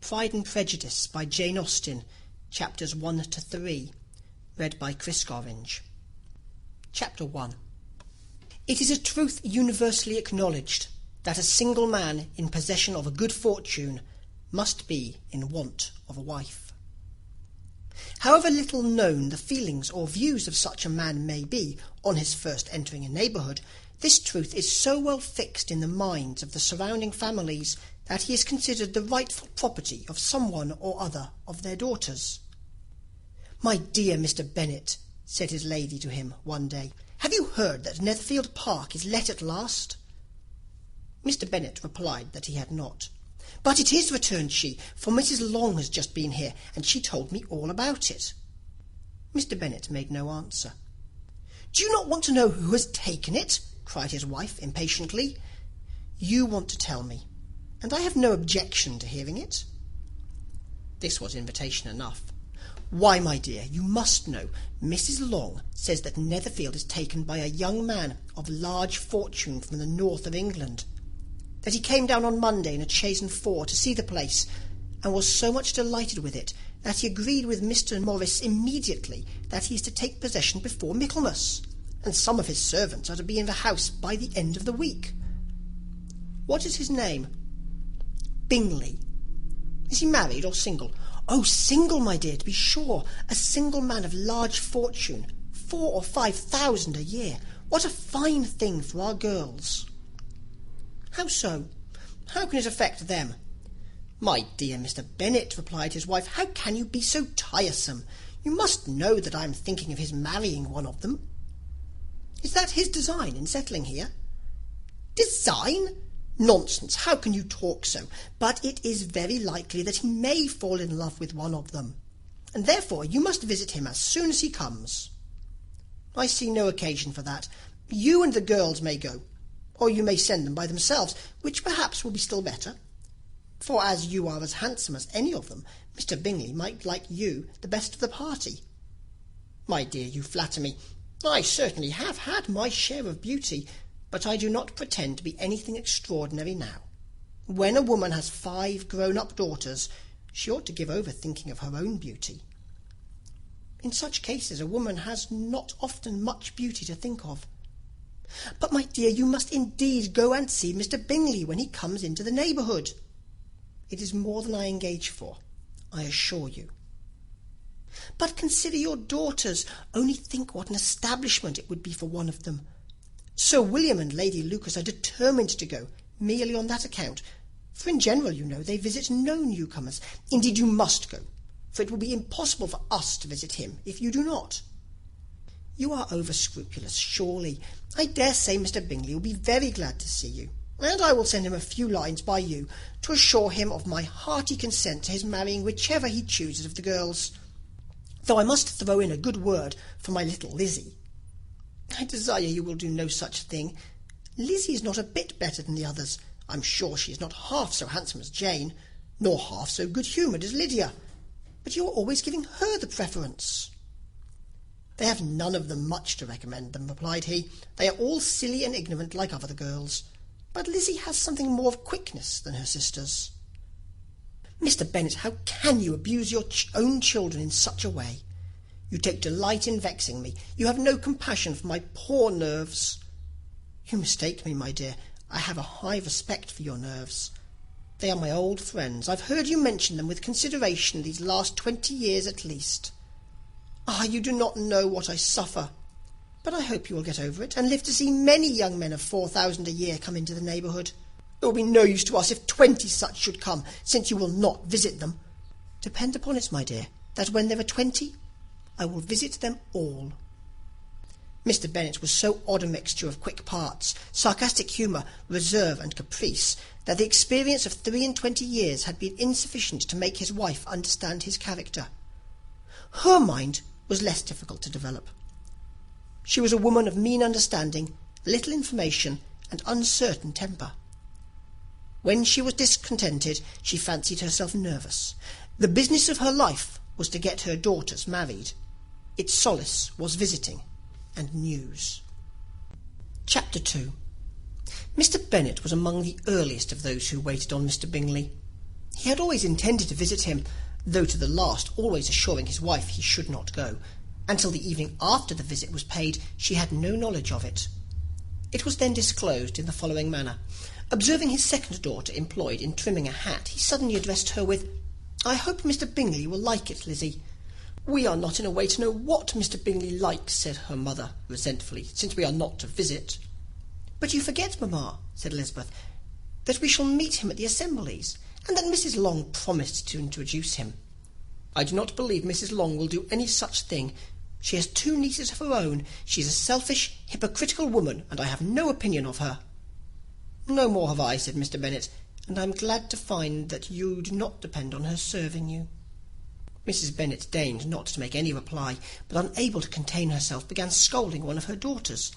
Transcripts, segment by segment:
Pride and Prejudice by Jane Austen, chapters 1 to 3, read by Chris Orange. Chapter 1. It is a truth universally acknowledged that a single man in possession of a good fortune must be in want of a wife. However little known the feelings or views of such a man may be on his first entering a neighbourhood, this truth is so well fixed in the minds of the surrounding families that he is considered the rightful property of some one or other of their daughters. "My dear Mr. Bennet," said his lady to him one day, "have you heard that Netherfield Park is let at last?" Mr. Bennet replied that he had not. "But it is," returned she, "for Mrs. Long has just been here, and she told me all about it." Mr. Bennet made no answer. "Do you not want to know who has taken it?" cried his wife impatiently. "You want to tell me, and I have no objection to hearing it." This was invitation enough. "Why, my dear, you must know. Mrs. Long says that Netherfield is taken by a young man of large fortune from the north of England; that he came down on Monday in a chaise and four to see the place, and was so much delighted with it that he agreed with Mr. Morris immediately that he is to take possession before Michaelmas, and some of his servants are to be in the house by the end of the week." "What is his name?" "Bingley." "Is he married or single?" "Oh, single, my dear, to be sure. A single man of large fortune, 4,000 or 5,000 a year. What a fine thing for our girls!" "How so? How can it affect them?" "My dear Mr. Bennet," replied his wife, "how can you be so tiresome? You must know that I am thinking of his marrying one of them." "Is that his design in settling here?" "Design? Nonsense! How can you talk so? But it is very likely that he may fall in love with one of them, and therefore you must visit him as soon as he comes." "I see no occasion for that. You and the girls may go, or you may send them by themselves, which perhaps will be still better; for as you are as handsome as any of them, Mr. Bingley might like you the best of the party." "My dear, you flatter me. I certainly have had my share of beauty, but I do not pretend to be anything extraordinary now. When a woman has 5 grown-up daughters, she ought to give over thinking of her own beauty. In such cases a woman has not often much beauty to think of. But, my dear, you must indeed go and see Mr. Bingley when he comes into the neighbourhood. It is more than I engage for, I assure you." "But consider your daughters. Only think what an establishment it would be for one of them. Sir William and Lady Lucas are determined to go, merely on that account; for in general, you know, they visit no newcomers. Indeed, you must go, for it will be impossible for us to visit him if you do not." "You are over-scrupulous, surely. I dare say Mr. Bingley will be very glad to see you, and I will send him a few lines by you to assure him of my hearty consent to his marrying whichever he chooses of the girls, though I must throw in a good word for my little Lizzie." "I desire you will do no such thing. Lizzie is not a bit better than the others. I'm sure she is not half so handsome as Jane, nor half so good-humoured as Lydia; but you are always giving her the preference." "They have none of them much to recommend them," replied he. "They are all silly and ignorant like other girls; but Lizzie has something more of quickness than her sisters." "Mr. Bennet, how can you abuse your own children in such a way? You take delight in vexing me. You have no compassion for my poor nerves." "You mistake me, my dear. I have a high respect for your nerves. They are my old friends. I've heard you mention them with consideration these last 20 years at least. Ah, you do not know what I suffer. But I hope you will get over it, and live to see many young men of 4,000 a year come into the neighbourhood. It will be no use to us if 20 such should come, since you will not visit them. Depend upon it, my dear, that when there are 20, I will visit them all." Mr. Bennet was so odd a mixture of quick parts, sarcastic humour, reserve, and caprice, that the experience of 23 years had been insufficient to make his wife understand his character. Her mind was less difficult to develop. She was a woman of mean understanding, little information, and uncertain temper. When she was discontented, she fancied herself nervous. The business of her life was to get her daughters married. Its solace was visiting and news. Chapter 2. Mr. Bennet was among the earliest of those who waited on Mr. Bingley. He had always intended to visit him, though to the last always assuring his wife he should not go. Until the evening after the visit was paid, she had no knowledge of it. It was then disclosed in the following manner. Observing his second daughter employed in trimming a hat, he suddenly addressed her with, "I hope Mr. Bingley will like it, Lizzie." "We are not in a way to know what Mr. Bingley likes," said her mother resentfully, "since we are not to visit." "But you forget, mamma," said Elizabeth, "that we shall meet him at the assemblies, and that Mrs. Long promised to introduce him." "I do not believe Mrs. Long will do any such thing. She has 2 nieces of her own. She is a selfish, hypocritical woman, and I have no opinion of her." "No more have I," said Mr. Bennet, "and I am glad to find that you do not depend on her serving you." Mrs. Bennet deigned not to make any reply, but unable to contain herself, began scolding one of her daughters.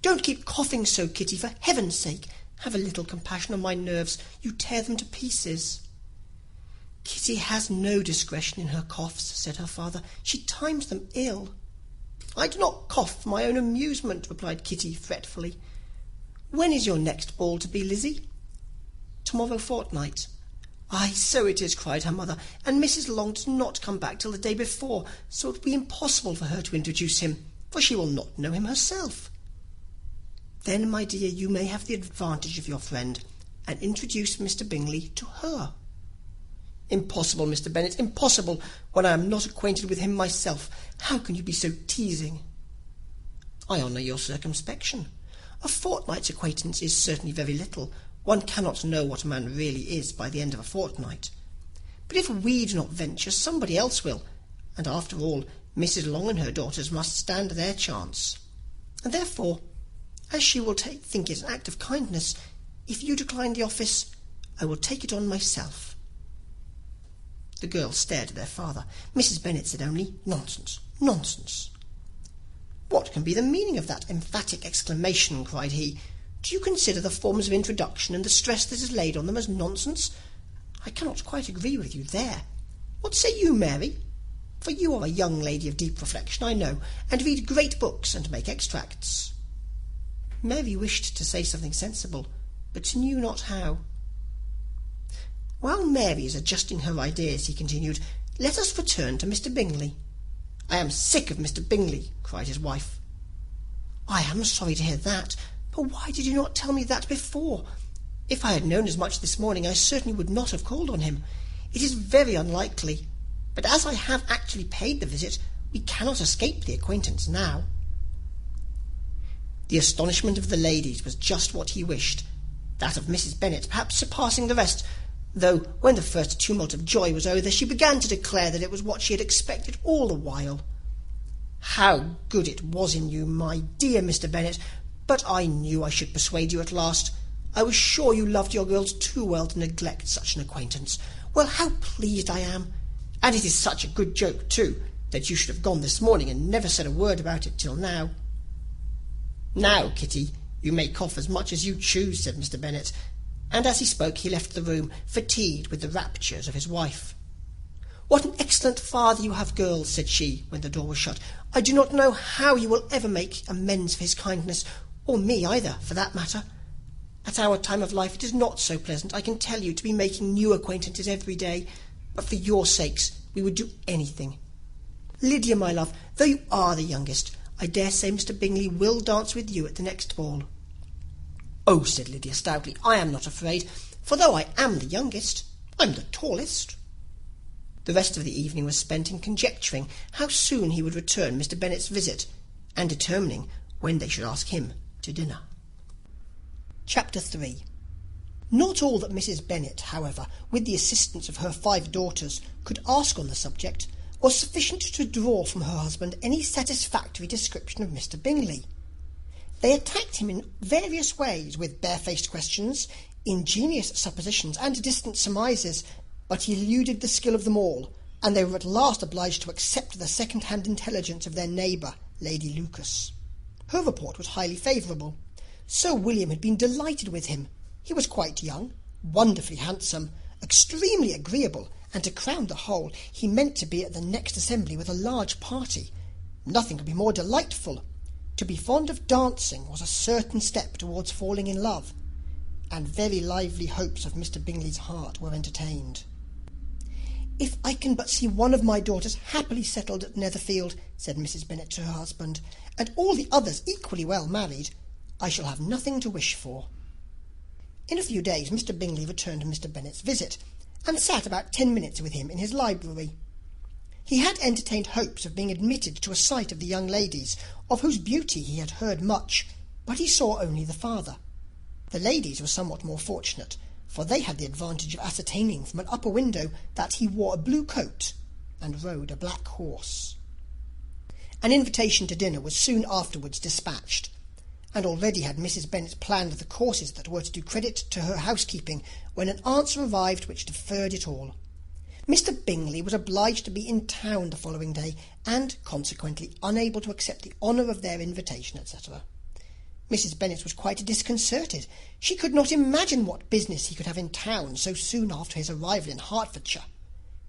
"Don't keep coughing so, Kitty, for heaven's sake. Have a little compassion on my nerves. You tear them to pieces." "Kitty has no discretion in her coughs," said her father. "She times them ill." "I do not cough for my own amusement," replied Kitty fretfully. "When is your next ball to be, Lizzie?" "Tomorrow fortnight." "Ay, so it is," cried her mother, "and Mrs. Long does not come back till the day before, so it will be impossible for her to introduce him, for she will not know him herself." "Then, my dear, you may have the advantage of your friend, and introduce Mr. Bingley to her." "Impossible, Mr. Bennet, impossible, when I am not acquainted with him myself. How can you be so teasing?" "I honour your circumspection. A fortnight's acquaintance is certainly very little. One cannot know what a man really is by the end of a fortnight. But if we do not venture, somebody else will, and after all, Mrs. Long and her daughters must stand their chance. And therefore, as she will think it an act of kindness, if you decline the office, I will take it on myself." The girls stared at their father. Mrs. Bennet said only, "Nonsense, nonsense." "What can be the meaning of that emphatic exclamation?" cried he. "Do you consider the forms of introduction and the stress that is laid on them as nonsense? I cannot quite agree with you there. What say you, Mary? For you are a young lady of deep reflection, I know, and read great books and make extracts." Mary wished to say something sensible, but knew not how. "While Mary is adjusting her ideas," he continued, "let us return to Mr. Bingley." "I am sick of Mr. Bingley," cried his wife. "I am sorry to hear that. But why did you not tell me that before? If I had known as much this morning, I certainly would not have called on him. It is very unlikely, but as I have actually paid the visit, we cannot escape the acquaintance now." The astonishment of the ladies was just what he wished, that of Mrs. Bennet perhaps surpassing the rest, though when the first tumult of joy was over, she began to declare that it was what she had expected all the while. "How good it was in you, my dear Mr. Bennet! But I knew I should persuade you at last. I was sure you loved your girls too well to neglect such an acquaintance. Well, how pleased I am! And it is such a good joke, too, that you should have gone this morning and never said a word about it till now." "Now, Kitty, you may cough as much as you choose," said Mr. Bennet, and as he spoke he left the room, fatigued with the raptures of his wife. "What an excellent father you have, girls," said she, when the door was shut. "I do not know how you will ever make amends for his kindness, or me either, for that matter. At our time of life it is not so pleasant, I can tell you, to be making new acquaintances every day, but for your sakes we would do anything. Lydia, my love, though you are the youngest, I dare say Mr. Bingley will dance with you at the next ball." "Oh," said Lydia stoutly, "I am not afraid, for though I am the youngest, I'm the tallest." The rest of the evening was spent in conjecturing how soon he would return Mr. Bennet's visit, and determining when they should ask him to dinner. Chapter 3. Not all that Mrs. Bennet, however, with the assistance of her 5 daughters, could ask on the subject, was sufficient to draw from her husband any satisfactory description of Mr. Bingley. They attacked him in various ways, with barefaced questions, ingenious suppositions, and distant surmises, but he eluded the skill of them all, and they were at last obliged to accept the second-hand intelligence of their neighbour, Lady Lucas. Her report was highly favourable. Sir William had been delighted with him. He was quite young, wonderfully handsome, extremely agreeable, and to crown the whole, he meant to be at the next assembly with a large party. Nothing could be more delightful. To be fond of dancing was a certain step towards falling in love, and very lively hopes of Mr. Bingley's heart were entertained. "If I can but see one of my daughters happily settled at Netherfield," said Mrs. Bennet to her husband, "and all the others equally well married, I shall have nothing to wish for." In a few days Mr. Bingley returned Mr. Bennet's visit, and sat about 10 minutes with him in his library. He had entertained hopes of being admitted to a sight of the young ladies, of whose beauty he had heard much, but he saw only the father. The ladies were somewhat more fortunate, for they had the advantage of ascertaining from an upper window that he wore a blue coat and rode a black horse. An invitation to dinner was soon afterwards dispatched, and already had Mrs. Bennet planned the courses that were to do credit to her housekeeping, when an answer arrived which deferred it all. Mr. Bingley was obliged to be in town the following day, and consequently unable to accept the honour of their invitation, etc. Mrs. Bennet was quite disconcerted. She could not imagine what business he could have in town so soon after his arrival in Hertfordshire,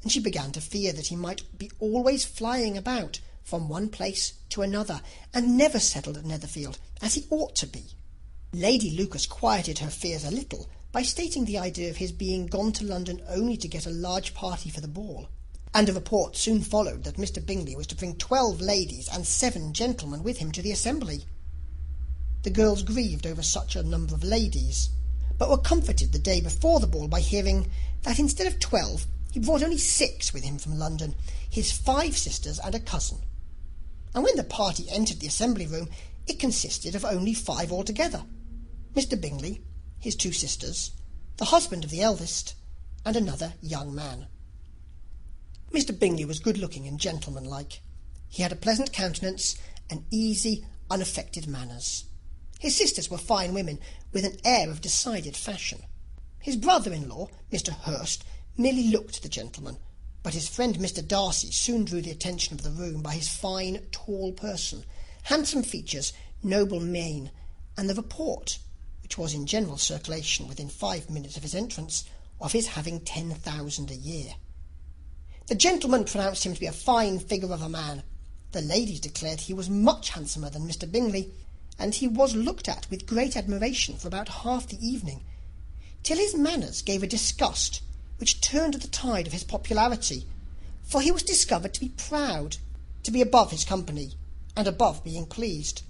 and she began to fear that he might be always flying about from one place to another, and never settled at Netherfield, as he ought to be. Lady Lucas quieted her fears a little by stating the idea of his being gone to London only to get a large party for the ball, and a report soon followed that Mr. Bingley was to bring 12 ladies and 7 gentlemen with him to the assembly. The girls grieved over such a number of ladies, but were comforted the day before the ball by hearing that instead of 12 he brought only 6 with him from London, his 5 sisters and a cousin. And when the party entered the assembly room, it consisted of only 5 altogether: Mr. Bingley, his 2 sisters, the husband of the eldest, and another young man. Mr. Bingley was good-looking and gentlemanlike. He had a pleasant countenance and easy, unaffected manners. His sisters were fine women, with an air of decided fashion. His brother-in-law, Mr. Hurst, merely looked the gentleman, but his friend Mr. Darcy soon drew the attention of the room by his fine, tall person, handsome features, noble mien, and the report, which was in general circulation within 5 minutes of his entrance, of his having 10,000 a year. The gentleman pronounced him to be a fine figure of a man. The ladies declared he was much handsomer than Mr. Bingley, and he was looked at with great admiration for about half the evening, till his manners gave a disgust which turned the tide of his popularity, for he was discovered to be proud, to be above his company, and above being pleased,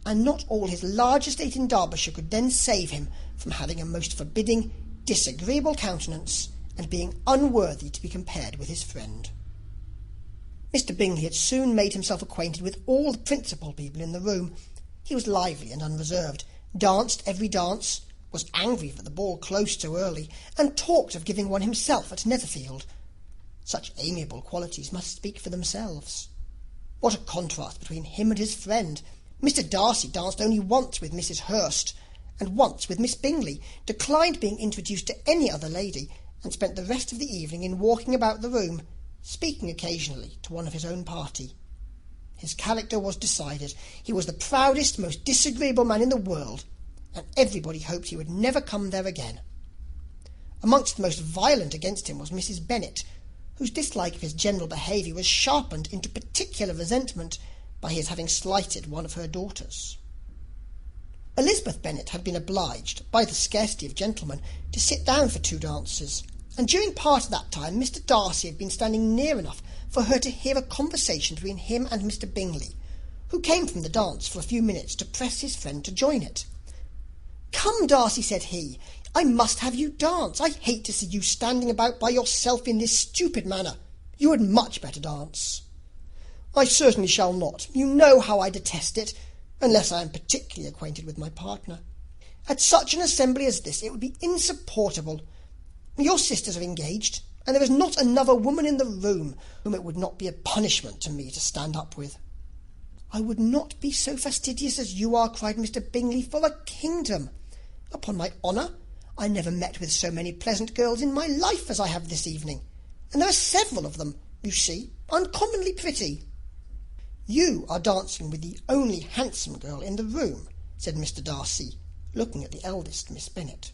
and not all his large estate in Derbyshire could then save him from having a most forbidding, disagreeable countenance, and being unworthy to be compared with his friend. Mr. Bingley had soon made himself acquainted with all the principal people in the room. He was lively and unreserved, danced every dance, was angry for the ball closed so early, and talked of giving one himself at Netherfield. Such amiable qualities must speak for themselves. What a contrast between him and his friend! Mr. Darcy danced only once with Mrs. Hurst, and once with Miss Bingley, declined being introduced to any other lady, and spent the rest of the evening in walking about the room, speaking occasionally to one of his own party. His character was decided. He was the proudest, most disagreeable man in the world, and everybody hoped he would never come there again. Amongst the most violent against him was Mrs. Bennet, whose dislike of his general behaviour was sharpened into particular resentment by his having slighted one of her daughters. Elizabeth Bennet had been obliged, by the scarcity of gentlemen, to sit down for 2 dances, and during part of that time Mr. Darcy had been standing near enough for her to hear a conversation between him and Mr. Bingley, who came from the dance for a few minutes to press his friend to join it. "Come, Darcy," said he, "I must have you dance. I hate to see you standing about by yourself in this stupid manner. You had much better dance." "I certainly shall not. You know how I detest it, unless I am particularly acquainted with my partner. At such an assembly as this it would be insupportable. Your sisters are engaged, and there is not another woman in the room whom it would not be a punishment to me to stand up with." "I would not be so fastidious as you are," cried Mr. Bingley, "for a kingdom. Upon my honour, I never met with so many pleasant girls in my life as I have this evening, and there are several of them, you see, uncommonly pretty." "You are dancing with the only handsome girl in the room," said Mr. Darcy, looking at the eldest Miss Bennet.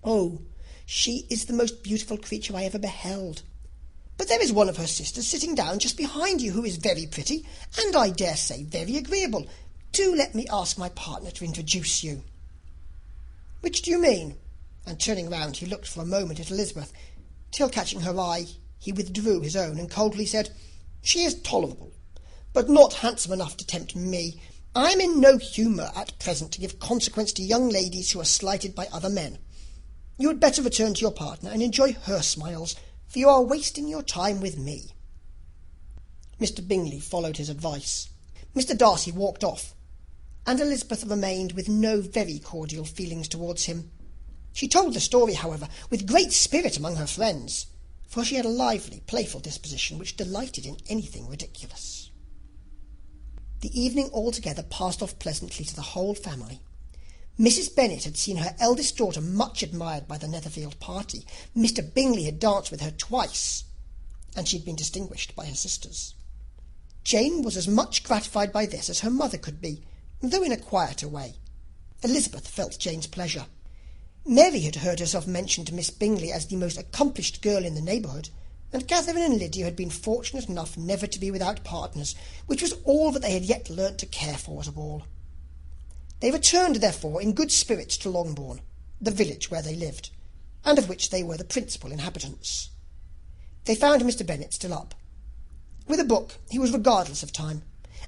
"Oh, she is the most beautiful creature I ever beheld. But there is one of her sisters sitting down just behind you, who is very pretty, and I dare say very agreeable. Do let me ask my partner to introduce you." "Which do you mean?" And turning round, he looked for a moment at Elizabeth, till catching her eye, he withdrew his own, and coldly said, "She is tolerable, but not handsome enough to tempt me. I am in no humour at present to give consequence to young ladies who are slighted by other men. You had better return to your partner and enjoy her smiles, for you are wasting your time with me." Mr. Bingley followed his advice. Mr. Darcy walked off, and Elizabeth remained with no very cordial feelings towards him. She told the story, however, with great spirit among her friends, for she had a lively, playful disposition which delighted in anything ridiculous. The evening altogether passed off pleasantly to the whole family. Mrs. Bennet had seen her eldest daughter much admired by the Netherfield party. Mr. Bingley had danced with her twice, and she had been distinguished by her sisters. Jane was as much gratified by this as her mother could be, though in a quieter way. Elizabeth felt Jane's pleasure. Mary had heard herself mentioned to Miss Bingley as the most accomplished girl in the neighbourhood, and Catherine and Lydia had been fortunate enough never to be without partners, which was all that they had yet learnt to care for at a ball. They returned, therefore, in good spirits to Longbourn, the village where they lived, and of which they were the principal inhabitants. They found Mr. Bennet still up. With a book he was regardless of time,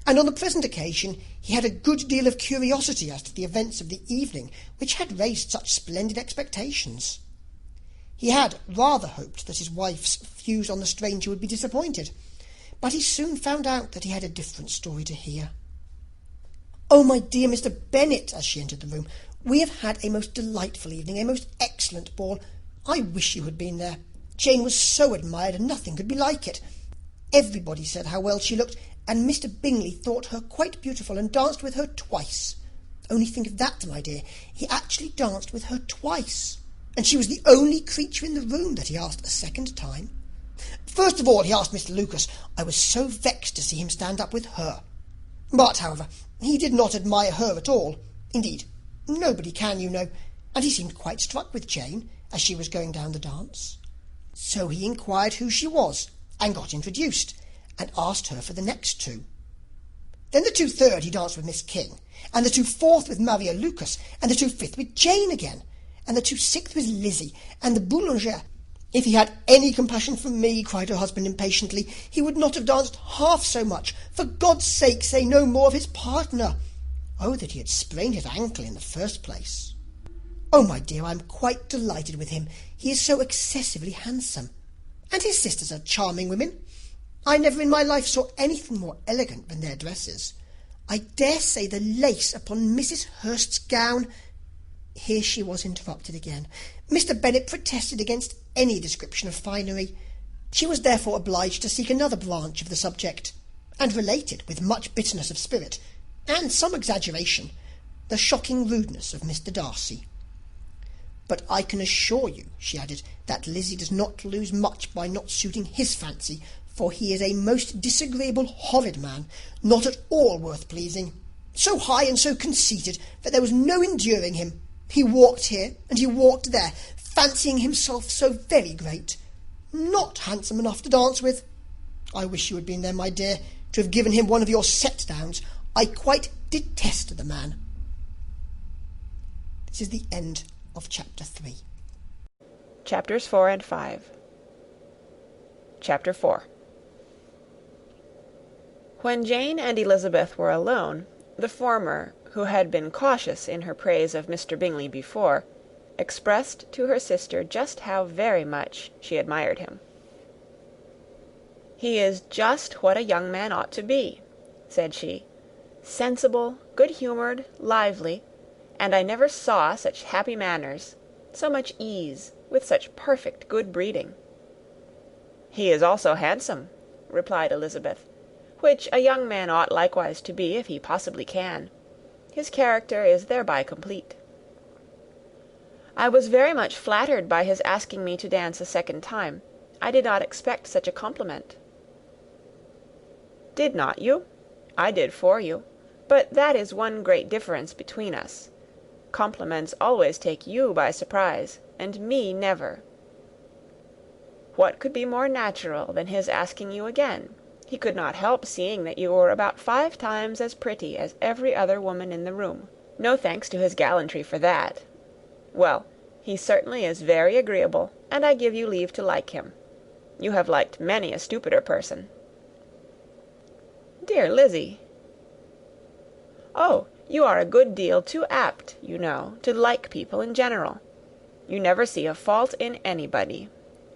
and on the present occasion he had a good deal of curiosity as to the events of the evening, which had raised such splendid expectations. He had rather hoped that his wife's views on the stranger would be disappointed, but he soon found out that he had a different story to hear. "Oh, my dear Mr. Bennet," as she entered the room, "we have had a most delightful evening, a most excellent ball. I wish you had been there. Jane was so admired, and nothing could be like it. Everybody said how well she looked, and Mr. Bingley thought her quite beautiful, and danced with her twice. Only think of that, my dear. He actually danced with her twice, and she was the only creature in the room that he asked a second time. First of all, he asked Mr. Lucas. I was so vexed to see him stand up with her. But, however, he did not admire her at all. Indeed, nobody can, you know, and he seemed quite struck with Jane as she was going down the dance. So he inquired who she was, and got introduced, and asked her for the next two. Then the 2/3 he danced with Miss King, and the 2/4 with Maria Lucas, and the 2/5 with Jane again, and the 2/6 with Lizzie, and the Boulanger. If he had any compassion for me, cried her husband impatiently, he would not have danced half so much. For God's sake, say no more of his partner. Oh, that he had sprained his ankle in the first place. Oh, my dear, I am quite delighted with him. He is so excessively handsome. And his sisters are charming women. I never in my life saw anything more elegant than their dresses. I dare say the lace upon Mrs. Hurst's gown—" Here she was interrupted again. Mr. Bennet protested against any description of finery. She was therefore obliged to seek another branch of the subject, and related, with much bitterness of spirit, and some exaggeration, the shocking rudeness of Mr. Darcy. "But I can assure you," she added, "that Lizzie does not lose much by not suiting his fancy, for he is a most disagreeable, horrid man, not at all worth pleasing. So high and so conceited that there was no enduring him. He walked here and he walked there, fancying himself so very great. Not handsome enough to dance with. I wish you had been there, my dear, to have given him one of your set-downs. I quite detest the man." This is the end of chapter 3. Chapters 4 and 5. Chapter 4. When Jane and Elizabeth were alone, the former, who had been cautious in her praise of Mr. Bingley before, expressed to her sister just how very much she admired him. "He is just what a young man ought to be," said she, "sensible, good-humoured, lively, and I never saw such happy manners, so much ease, with such perfect good breeding." "He is also handsome," replied Elizabeth, "which a young man ought likewise to be, if he possibly can. His character is thereby complete." "I was very much flattered by his asking me to dance a second time. I did not expect such a compliment." "Did not you? I did for you. But that is one great difference between us. Compliments always take you by surprise, and me never." "What could be more natural than his asking you again? He could not help seeing that you were about 5 times as pretty as every other woman in the room. No thanks to his gallantry for that. Well, he certainly is very agreeable, and I give you leave to like him. You have liked many a stupider person." "Dear Lizzy!" "Oh, you are a good deal too apt, you know, to like people in general. You never see a fault in anybody.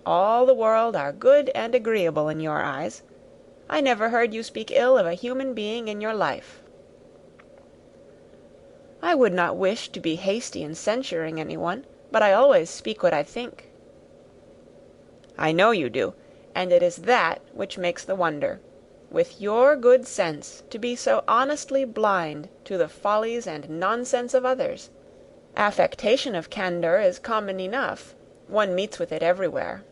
All the world are good and agreeable in your eyes. I never heard you speak ill of a human being in your life." "I would not wish to be hasty in censuring anyone, but I always speak what I think." "I know you do, and it is that which makes the wonder. With your good sense, to be so honestly blind to the follies and nonsense of others. Affectation of candour is common enough. One meets with it everywhere.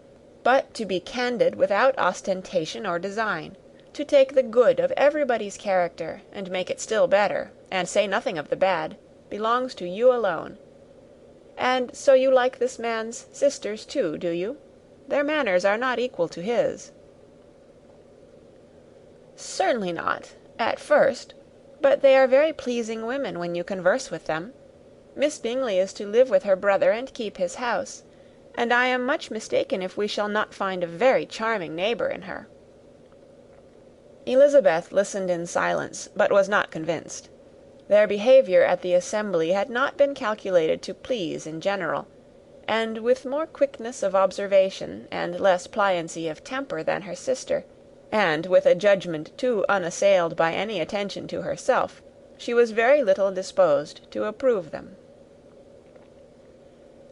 But to be candid without ostentation or design, to take the good of everybody's character and make it still better, and say nothing of the bad, belongs to you alone. And so you like this man's sisters too, do you? Their manners are not equal to his." "Certainly not, at first, but they are very pleasing women when you converse with them. Miss Bingley is to live with her brother and keep his house, and I am much mistaken if we shall not find a very charming neighbour in her." Elizabeth listened in silence, but was not convinced. Their behaviour at the assembly had not been calculated to please in general, and with more quickness of observation and less pliancy of temper than her sister, and with a judgment too unassailed by any attention to herself, she was very little disposed to approve them.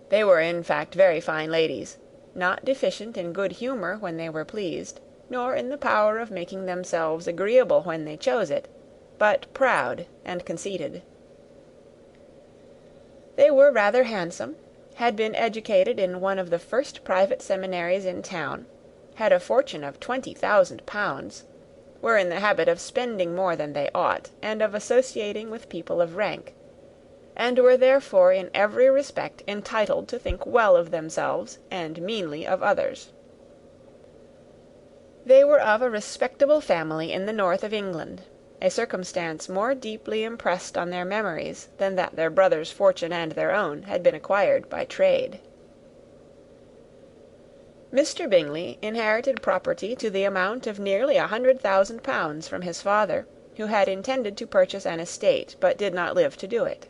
They were in fact very fine ladies, not deficient in good humour when they were pleased, nor in the power of making themselves agreeable when they chose it, but proud and conceited. They were rather handsome, had been educated in one of the first private seminaries in town, had a fortune of 20,000 pounds, were in the habit of spending more than they ought, and of associating with people of rank, and were therefore in every respect entitled to think well of themselves and meanly of others. They were of a respectable family in the north of England, a circumstance more deeply impressed on their memories than that their brother's fortune and their own had been acquired by trade. Mr. Bingley inherited property to the amount of nearly 100,000 pounds from his father, who had intended to purchase an estate, but did not live to do it.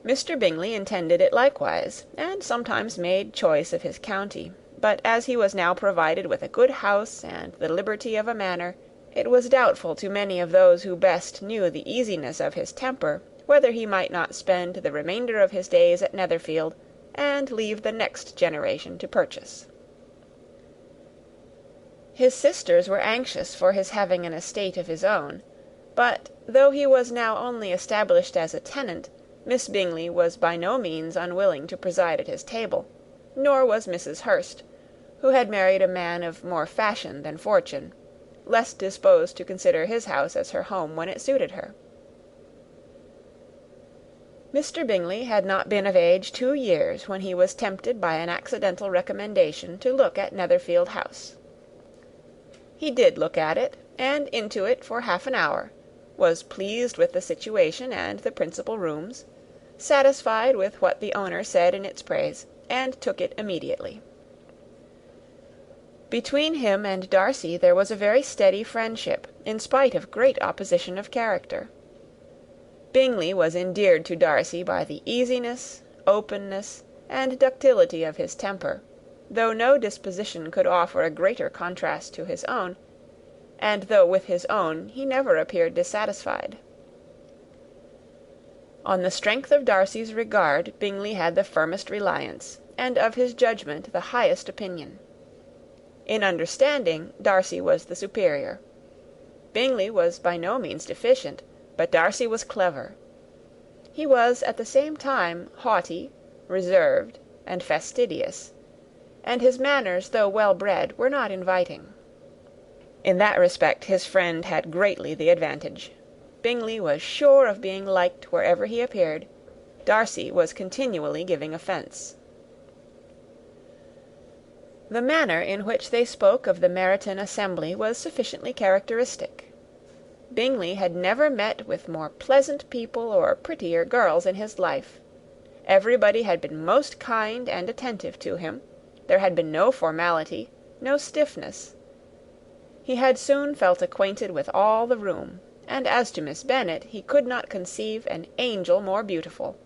Mr. Bingley intended it likewise, and sometimes made choice of his county; but as he was now provided with a good house and the liberty of a manor, it was doubtful to many of those who best knew the easiness of his temper, whether he might not spend the remainder of his days at Netherfield, and leave the next generation to purchase. His sisters were anxious for his having an estate of his own; but though he was now only established as a tenant, Miss Bingley was by no means unwilling to preside at his table, nor was Mrs. Hurst, who had married a man of more fashion than fortune, less disposed to consider his house as her home when it suited her. Mr. Bingley had not been of age 2 years when he was tempted by an accidental recommendation to look at Netherfield House. He did look at it, and into it for half an hour, was pleased with the situation and the principal rooms, satisfied with what the owner said in its praise, and took it immediately. Between him and Darcy there was a very steady friendship, in spite of great opposition of character. Bingley was endeared to Darcy by the easiness, openness, and ductility of his temper, though no disposition could offer a greater contrast to his own, and though with his own he never appeared dissatisfied. On the strength of Darcy's regard, Bingley had the firmest reliance, and of his judgment the highest opinion. In understanding, Darcy was the superior. Bingley was by no means deficient, but Darcy was clever. He was at the same time haughty, reserved, and fastidious, and his manners, though well bred, were not inviting. In that respect his friend had greatly the advantage. Bingley was sure of being liked wherever he appeared. Darcy was continually giving offence. The manner in which they spoke of the Meryton assembly was sufficiently characteristic. Bingley had never met with more pleasant people or prettier girls in his life. Everybody had been most kind and attentive to him, There had been no formality, no stiffness. He had soon felt acquainted with all the room, and as to Miss Bennet, he could not conceive an angel more beautiful.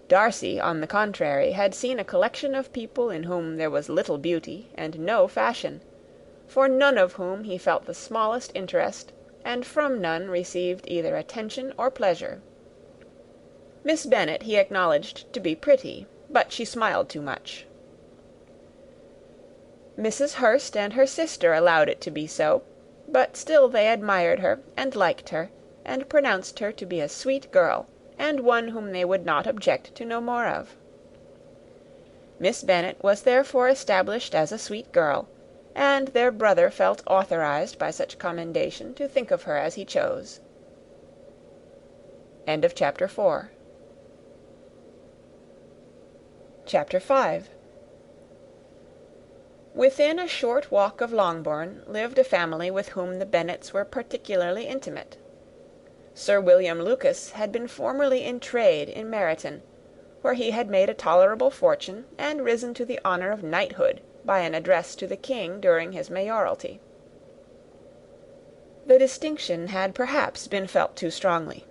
Darcy, on the contrary, had seen a collection of people in whom there was little beauty and no fashion, for none of whom he felt the smallest interest, and from none received either attention or pleasure. Miss Bennet he acknowledged to be pretty, but she smiled too much. Mrs. Hurst and her sister allowed it to be so, but still they admired her, and liked her, and pronounced her to be a sweet girl, and one whom they would not object to know more of. Miss Bennet was therefore established as a sweet girl, and their brother felt authorized by such commendation to think of her as he chose. End of Chapter 4. Chapter 5. Within a short walk of Longbourn lived a family with whom the Bennets were particularly intimate. Sir William Lucas had been formerly in trade in Meryton, where he had made a tolerable fortune, and risen to the honour of knighthood by an address to the King during his mayoralty. The distinction had perhaps been felt too strongly.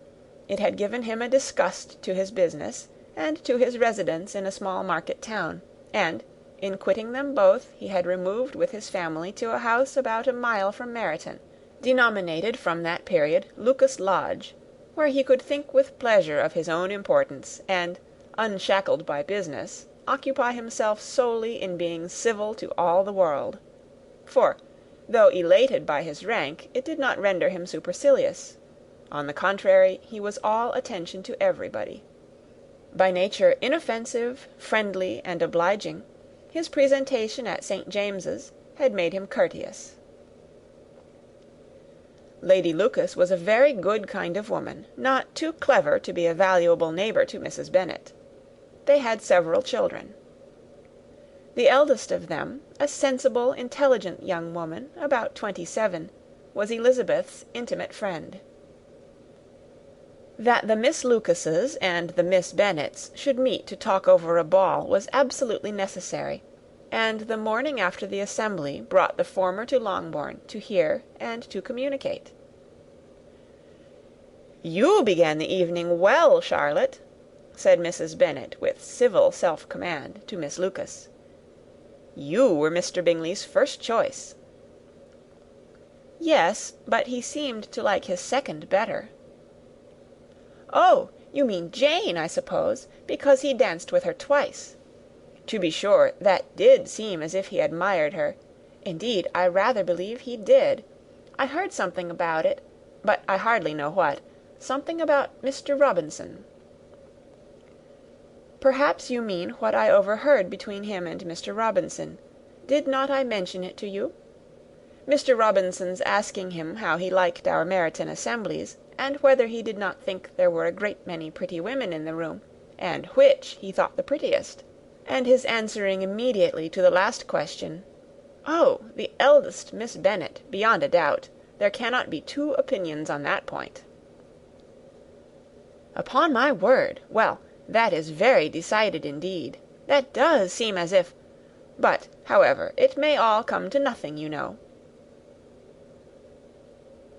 It had given him a disgust to his business, and to his residence in a small market town, and, in quitting them both, he had removed with his family to a house about a mile from Meryton, denominated from that period Lucas Lodge, where he could think with pleasure of his own importance, and, unshackled by business, occupy himself solely in being civil to all the world. For, though elated by his rank, it did not render him supercilious. On the contrary, he was all attention to everybody. By nature inoffensive, friendly, and obliging, his presentation at St. James's had made him courteous. Lady Lucas was a very good kind of woman, not too clever to be a valuable neighbour to Mrs. Bennet. They had several children. The eldest of them, a sensible, intelligent young woman, about 27, was Elizabeth's intimate friend. That the Miss Lucases and the Miss Bennets should meet to talk over a ball was absolutely necessary, and the morning after the assembly brought the former to Longbourn to hear and to communicate. "You began the evening well, Charlotte," said Mrs. Bennet, with civil self-command, to Miss Lucas. "You were Mr. Bingley's first choice." "Yes, but he seemed to like his second better." "Oh, you mean Jane, I suppose, because he danced with her twice. To be sure, that did seem as if he admired her. Indeed, I rather believe he did. I heard something about it, but I hardly know what. Something about Mr. Robinson." "Perhaps you mean what I overheard between him and Mr. Robinson. Did not I mention it to you? Mr. Robinson's asking him how he liked our Meryton assemblies, and whether he did not think there were a great many pretty women in the room, and which he thought the prettiest, and his answering immediately to the last question, 'Oh, the eldest Miss Bennet, beyond a doubt. There cannot be two opinions on that point.'" "Upon my word! Well, that is very decided indeed. That does seem as if... But, however, it may all come to nothing, you know."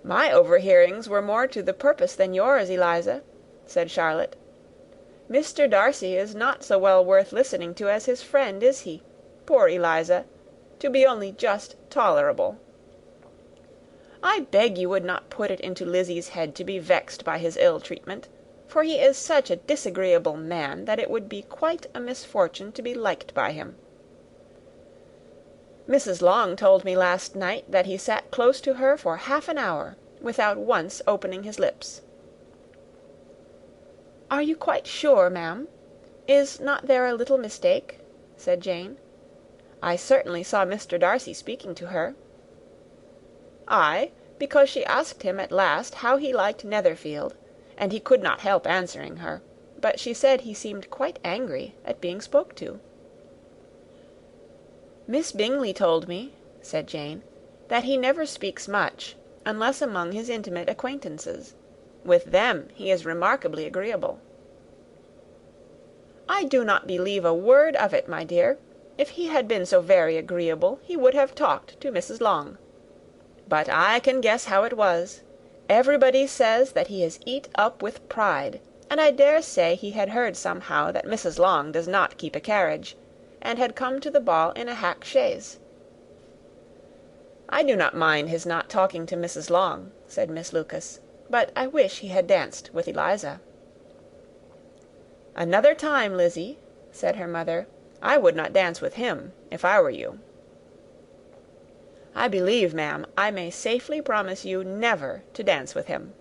"My overhearings were more to the purpose than yours, Eliza," said Charlotte. "Mr. Darcy is not so well worth listening to as his friend, is he? Poor Eliza! To be only just tolerable. I beg you would not put it into Lizzie's head to be vexed by his ill treatment, for he is such a disagreeable man that it would be quite a misfortune to be liked by him. Mrs. Long told me last night that he sat close to her for half an hour, without once opening his lips." "Are you quite sure, ma'am? Is not there a little mistake?" said Jane. "I certainly saw Mr. Darcy speaking to her." "Aye, because she asked him at last how he liked Netherfield, and he could not help answering her, but she said he seemed quite angry at being spoke to." "Miss Bingley told me," said Jane, "that he never speaks much, unless among his intimate acquaintances. With them he is remarkably agreeable." "I do not believe a word of it, my dear. If he had been so very agreeable, he would have talked to Mrs. Long. But I can guess how it was. Everybody says that he is eat up with pride, and I dare say he had heard somehow that Mrs. Long does not keep a carriage, and had come to the ball in a hack chaise." "I do not mind his not talking to Mrs. Long," said Miss Lucas, "but I wish he had danced with Eliza." "Another time, Lizzy," said her mother, "I would not dance with him, if I were you." "I believe, ma'am, I may safely promise you never to dance with him."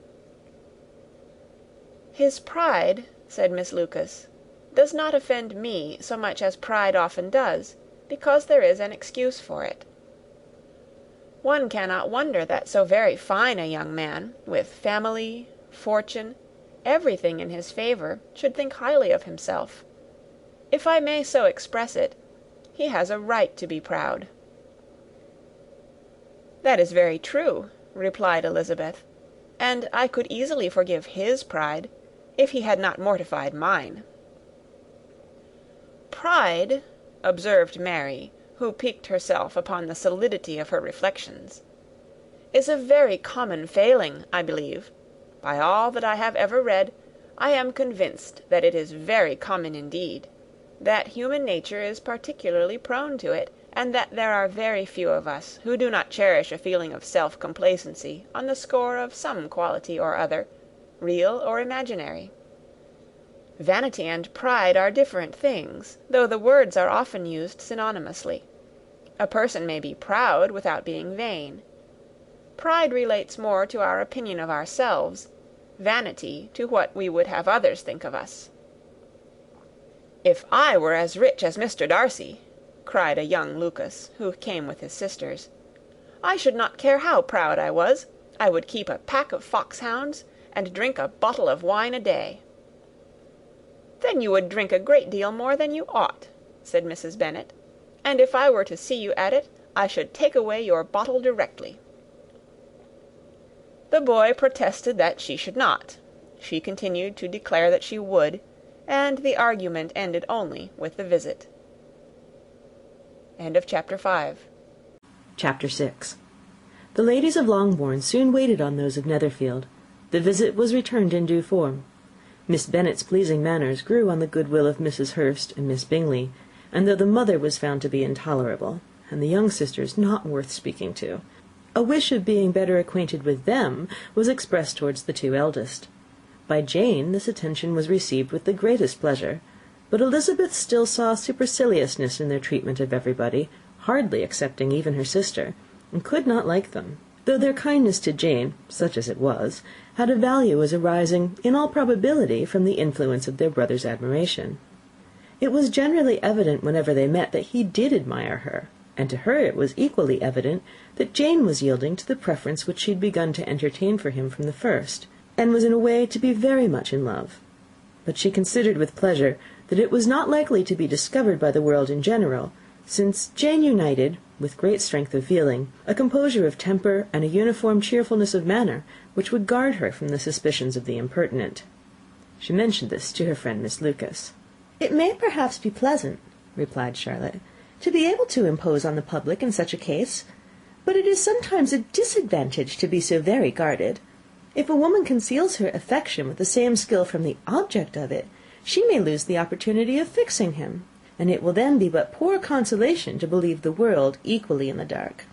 "His pride," said Miss Lucas, "does not offend me so much as pride often does, because there is an excuse for it. One cannot wonder that so very fine a young man, with family, fortune, everything in his favour, should think highly of himself. If I may so express it, he has a right to be proud." "That is very true," replied Elizabeth, "and I could easily forgive his pride, if he had not mortified mine." "Pride," observed Mary, who piqued herself upon the solidity of her reflections, "is a very common failing, I believe. By all that I have ever read, I am convinced that it is very common indeed, that human nature is particularly prone to it, and that there are very few of us who do not cherish a feeling of self-complacency on the score of some quality or other, real or imaginary. Vanity and pride are different things, though the words are often used synonymously. A person may be proud without being vain. Pride relates more to our opinion of ourselves, vanity to what we would have others think of us." "If I were as rich as Mr. Darcy," cried a young Lucas, who came with his sisters, "I should not care how proud I was. I would keep a pack of foxhounds, and drink a bottle of wine a day." "Then you would drink a great deal more than you ought," said Mrs. Bennet; "and if I were to see you at it, I should take away your bottle directly." The boy protested that she should not. She continued to declare that she would, and the argument ended only with the visit. Chapter 6. The ladies of Longbourn soon waited on those of Netherfield. The visit was returned in due form. Miss Bennet's pleasing manners grew on the goodwill of Mrs. Hurst and Miss Bingley, and though the mother was found to be intolerable, and the young sisters not worth speaking to, a wish of being better acquainted with them was expressed towards the two eldest. By Jane this attention was received with the greatest pleasure, but Elizabeth still saw superciliousness in their treatment of everybody, hardly excepting even her sister, and could not like them, though their kindness to Jane, such as it was, had a value as arising, in all probability, from the influence of their brother's admiration. It was generally evident whenever they met that he did admire her, and to her it was equally evident that Jane was yielding to the preference which she had begun to entertain for him from the first, and was in a way to be very much in love. But she considered with pleasure that it was not likely to be discovered by the world in general, since Jane united, with great strength of feeling, a composure of temper and a uniform cheerfulness of manner, which would guard her from the suspicions of the impertinent. She mentioned this to her friend Miss Lucas. "It may perhaps be pleasant," replied Charlotte, "to be able to impose on the public in such a case, but it is sometimes a disadvantage to be so very guarded. If a woman conceals her affection with the same skill from the object of it, she may lose the opportunity of fixing him, and it will then be but poor consolation to believe the world equally in the dark.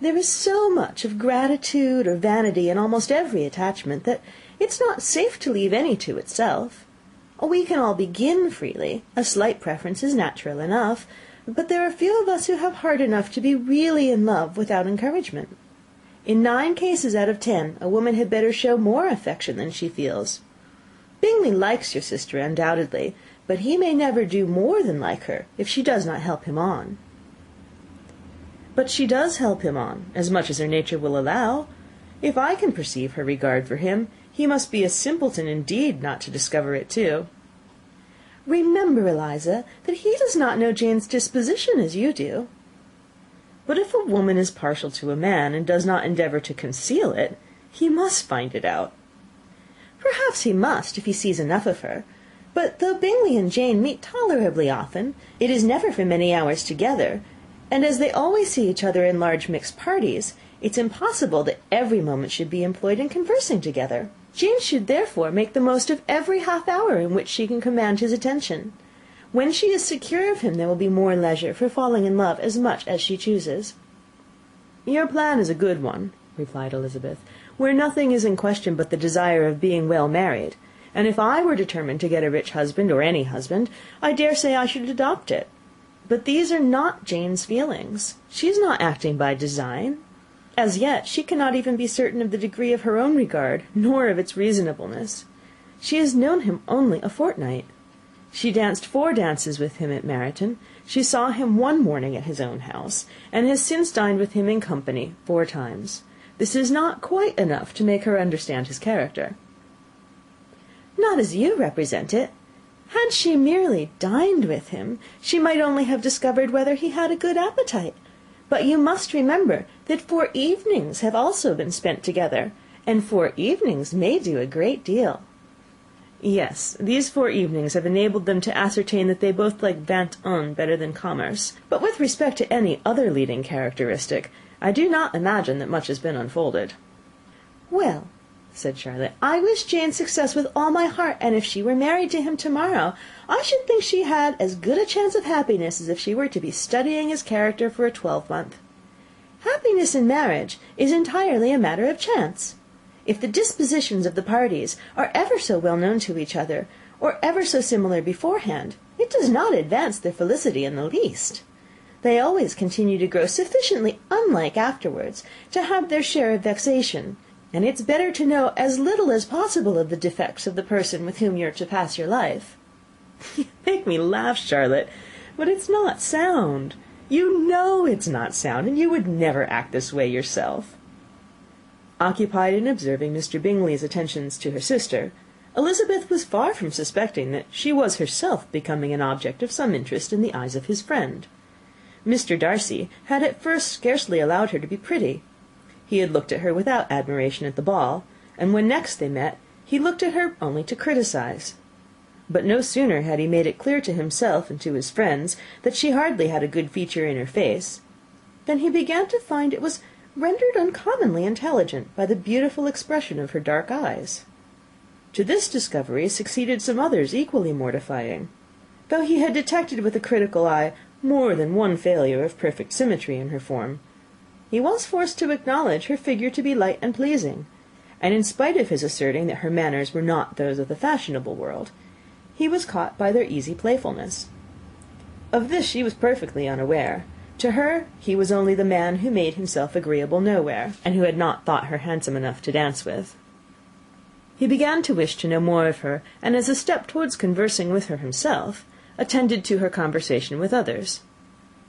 There is so much of gratitude or vanity in almost every attachment, that it's not safe to leave any to itself. We can all begin freely. A slight preference is natural enough, but there are few of us who have heart enough to be really in love without encouragement. In 9 cases out of 10, a woman had better show more affection than she feels. Bingley likes your sister undoubtedly, but he may never do more than like her if she does not help him on." "But she does help him on, as much as her nature will allow. If I can perceive her regard for him, he must be a simpleton indeed not to discover it too." "Remember, Eliza, that he does not know Jane's disposition as you do." "But if a woman is partial to a man, and does not endeavour to conceal it, he must find it out." "Perhaps he must, if he sees enough of her. But though Bingley and Jane meet tolerably often, it is never for many hours together, and as they always see each other in large mixed parties, it's impossible that every moment should be employed in conversing together. Jane should therefore make the most of every half hour in which she can command his attention. When she is secure of him, there will be more leisure for falling in love as much as she chooses." "Your plan is a good one," replied Elizabeth, "where nothing is in question but the desire of being well married, and if I were determined to get a rich husband, or any husband, I dare say I should adopt it. But these are not Jane's feelings. She is not acting by design. As yet she cannot even be certain of the degree of her own regard, nor of its reasonableness. She has known him only a fortnight. She danced 4 dances with him at Meryton. She saw him one morning at his own house, and has since dined with him in company 4 times. This is not quite enough to make her understand his character." "Not as you represent it. Had she merely dined with him, she might only have discovered whether he had a good appetite. But you must remember that 4 evenings have also been spent together, and 4 evenings may do a great deal." "Yes, these 4 evenings have enabled them to ascertain that they both like vingt-un better than commerce. But with respect to any other leading characteristic, I do not imagine that much has been unfolded." "Well," said Charlotte, "I wish Jane success with all my heart, and if she were married to him to-morrow, I should think she had as good a chance of happiness as if she were to be studying his character for a 12-month. Happiness in marriage is entirely a matter of chance. If the dispositions of the parties are ever so well known to each other, or ever so similar beforehand, it does not advance their felicity in the least. They always continue to grow sufficiently unlike afterwards to have their share of vexation, and it's better to know as little as possible of the defects of the person with whom you're to pass your life." "You make me laugh, Charlotte, but it's not sound. You know it's not sound, and you would never act this way yourself." Occupied in observing Mr. Bingley's attentions to her sister, Elizabeth was far from suspecting that she was herself becoming an object of some interest in the eyes of his friend. Mr. Darcy had at first scarcely allowed her to be pretty. He had looked at her without admiration at the ball, and when next they met, he looked at her only to criticise. But no sooner had he made it clear to himself and to his friends that she hardly had a good feature in her face, than he began to find it was rendered uncommonly intelligent by the beautiful expression of her dark eyes. To this discovery succeeded some others equally mortifying. Though he had detected with a critical eye more than one failure of perfect symmetry in her form, he was forced to acknowledge her figure to be light and pleasing, and in spite of his asserting that her manners were not those of the fashionable world, he was caught by their easy playfulness. Of this she was perfectly unaware. To her he was only the man who made himself agreeable nowhere, and who had not thought her handsome enough to dance with. He began to wish to know more of her, and as a step towards conversing with her himself, attended to her conversation with others.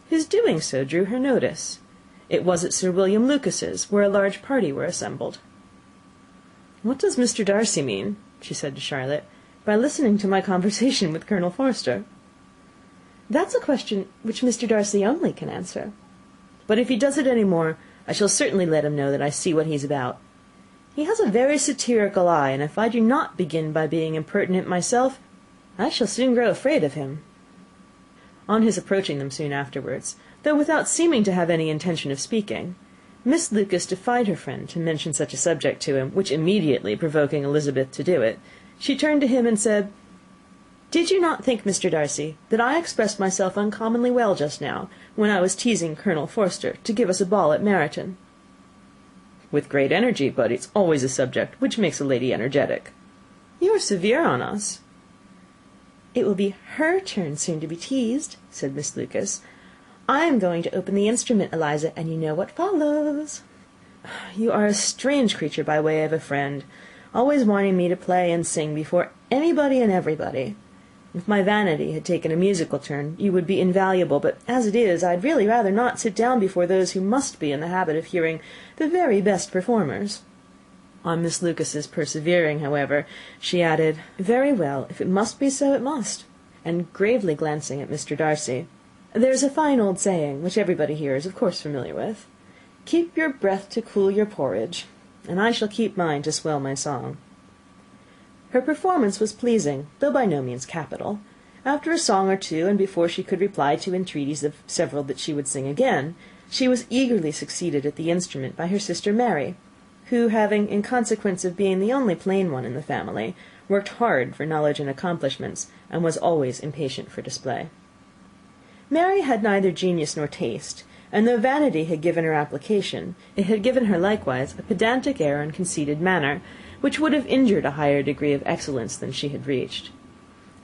His doing so drew her notice. It was at Sir William Lucas's, where a large party were assembled. "What does Mr. Darcy mean," she said to Charlotte, "by listening to my conversation with Colonel Forster?" "That's a question which Mr. Darcy only can answer. But if he does it any more, I shall certainly let him know that I see what he's about. He has a very satirical eye, and if I do not begin by being impertinent myself, I shall soon grow afraid of him." On his approaching them soon afterwards, though without seeming to have any intention of speaking, Miss Lucas defied her friend to mention such a subject to him, which immediately provoking Elizabeth to do it, she turned to him and said, "Did you not think, Mr. Darcy, that I expressed myself uncommonly well just now, when I was teasing Colonel Forster to give us a ball at Meryton?" "With great energy, but it's always a subject which makes a lady energetic." "You are severe on us." "It will be her turn soon to be teased," said Miss Lucas. "I am going to open the instrument, Eliza, and you know what follows." "You are a strange creature by way of a friend, always wanting me to play and sing before anybody and everybody. If my vanity had taken a musical turn, you would be invaluable, but as it is, I'd really rather not sit down before those who must be in the habit of hearing the very best performers." On Miss Lucas's persevering, however, she added, "Very well, if it must be so, it must," and gravely glancing at Mr. Darcy, "There's a fine old saying, which everybody here is of course familiar with, 'Keep your breath to cool your porridge,' and I shall keep mine to swell my song." Her performance was pleasing, though by no means capital. After a song or two, and before she could reply to entreaties of several that she would sing again, she was eagerly succeeded at the instrument by her sister Mary, who, having, in consequence of being the only plain one in the family, worked hard for knowledge and accomplishments, and was always impatient for display. Mary had neither genius nor taste, and though vanity had given her application, it had given her likewise a pedantic air and conceited manner, which would have injured a higher degree of excellence than she had reached.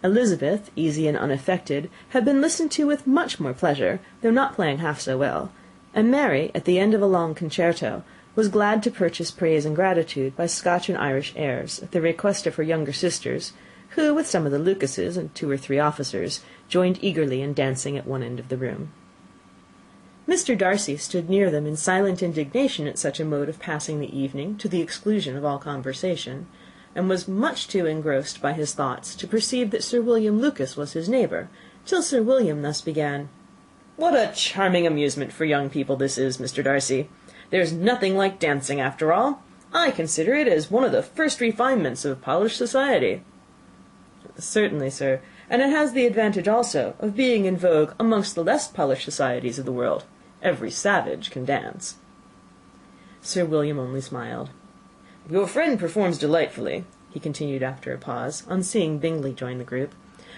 Elizabeth, easy and unaffected, had been listened to with much more pleasure, though not playing half so well, and Mary, at the end of a long concerto, was glad to purchase praise and gratitude by Scotch and Irish airs, at the request of her younger sisters, who, with some of the Lucases and 2 or 3 officers, joined eagerly in dancing at one end of the room. Mr. Darcy stood near them in silent indignation at such a mode of passing the evening, to the exclusion of all conversation, and was much too engrossed by his thoughts to perceive that Sir William Lucas was his neighbour, till Sir William thus began: "What a charming amusement for young people this is, Mr. Darcy! There's nothing like dancing, after all. I consider it as one of the first refinements of polished society." "Certainly, sir, and it has the advantage also of being in vogue amongst the less polished societies of the world. Every savage can dance." Sir William only smiled. "Your friend performs delightfully," he continued after a pause, on seeing Bingley join the group,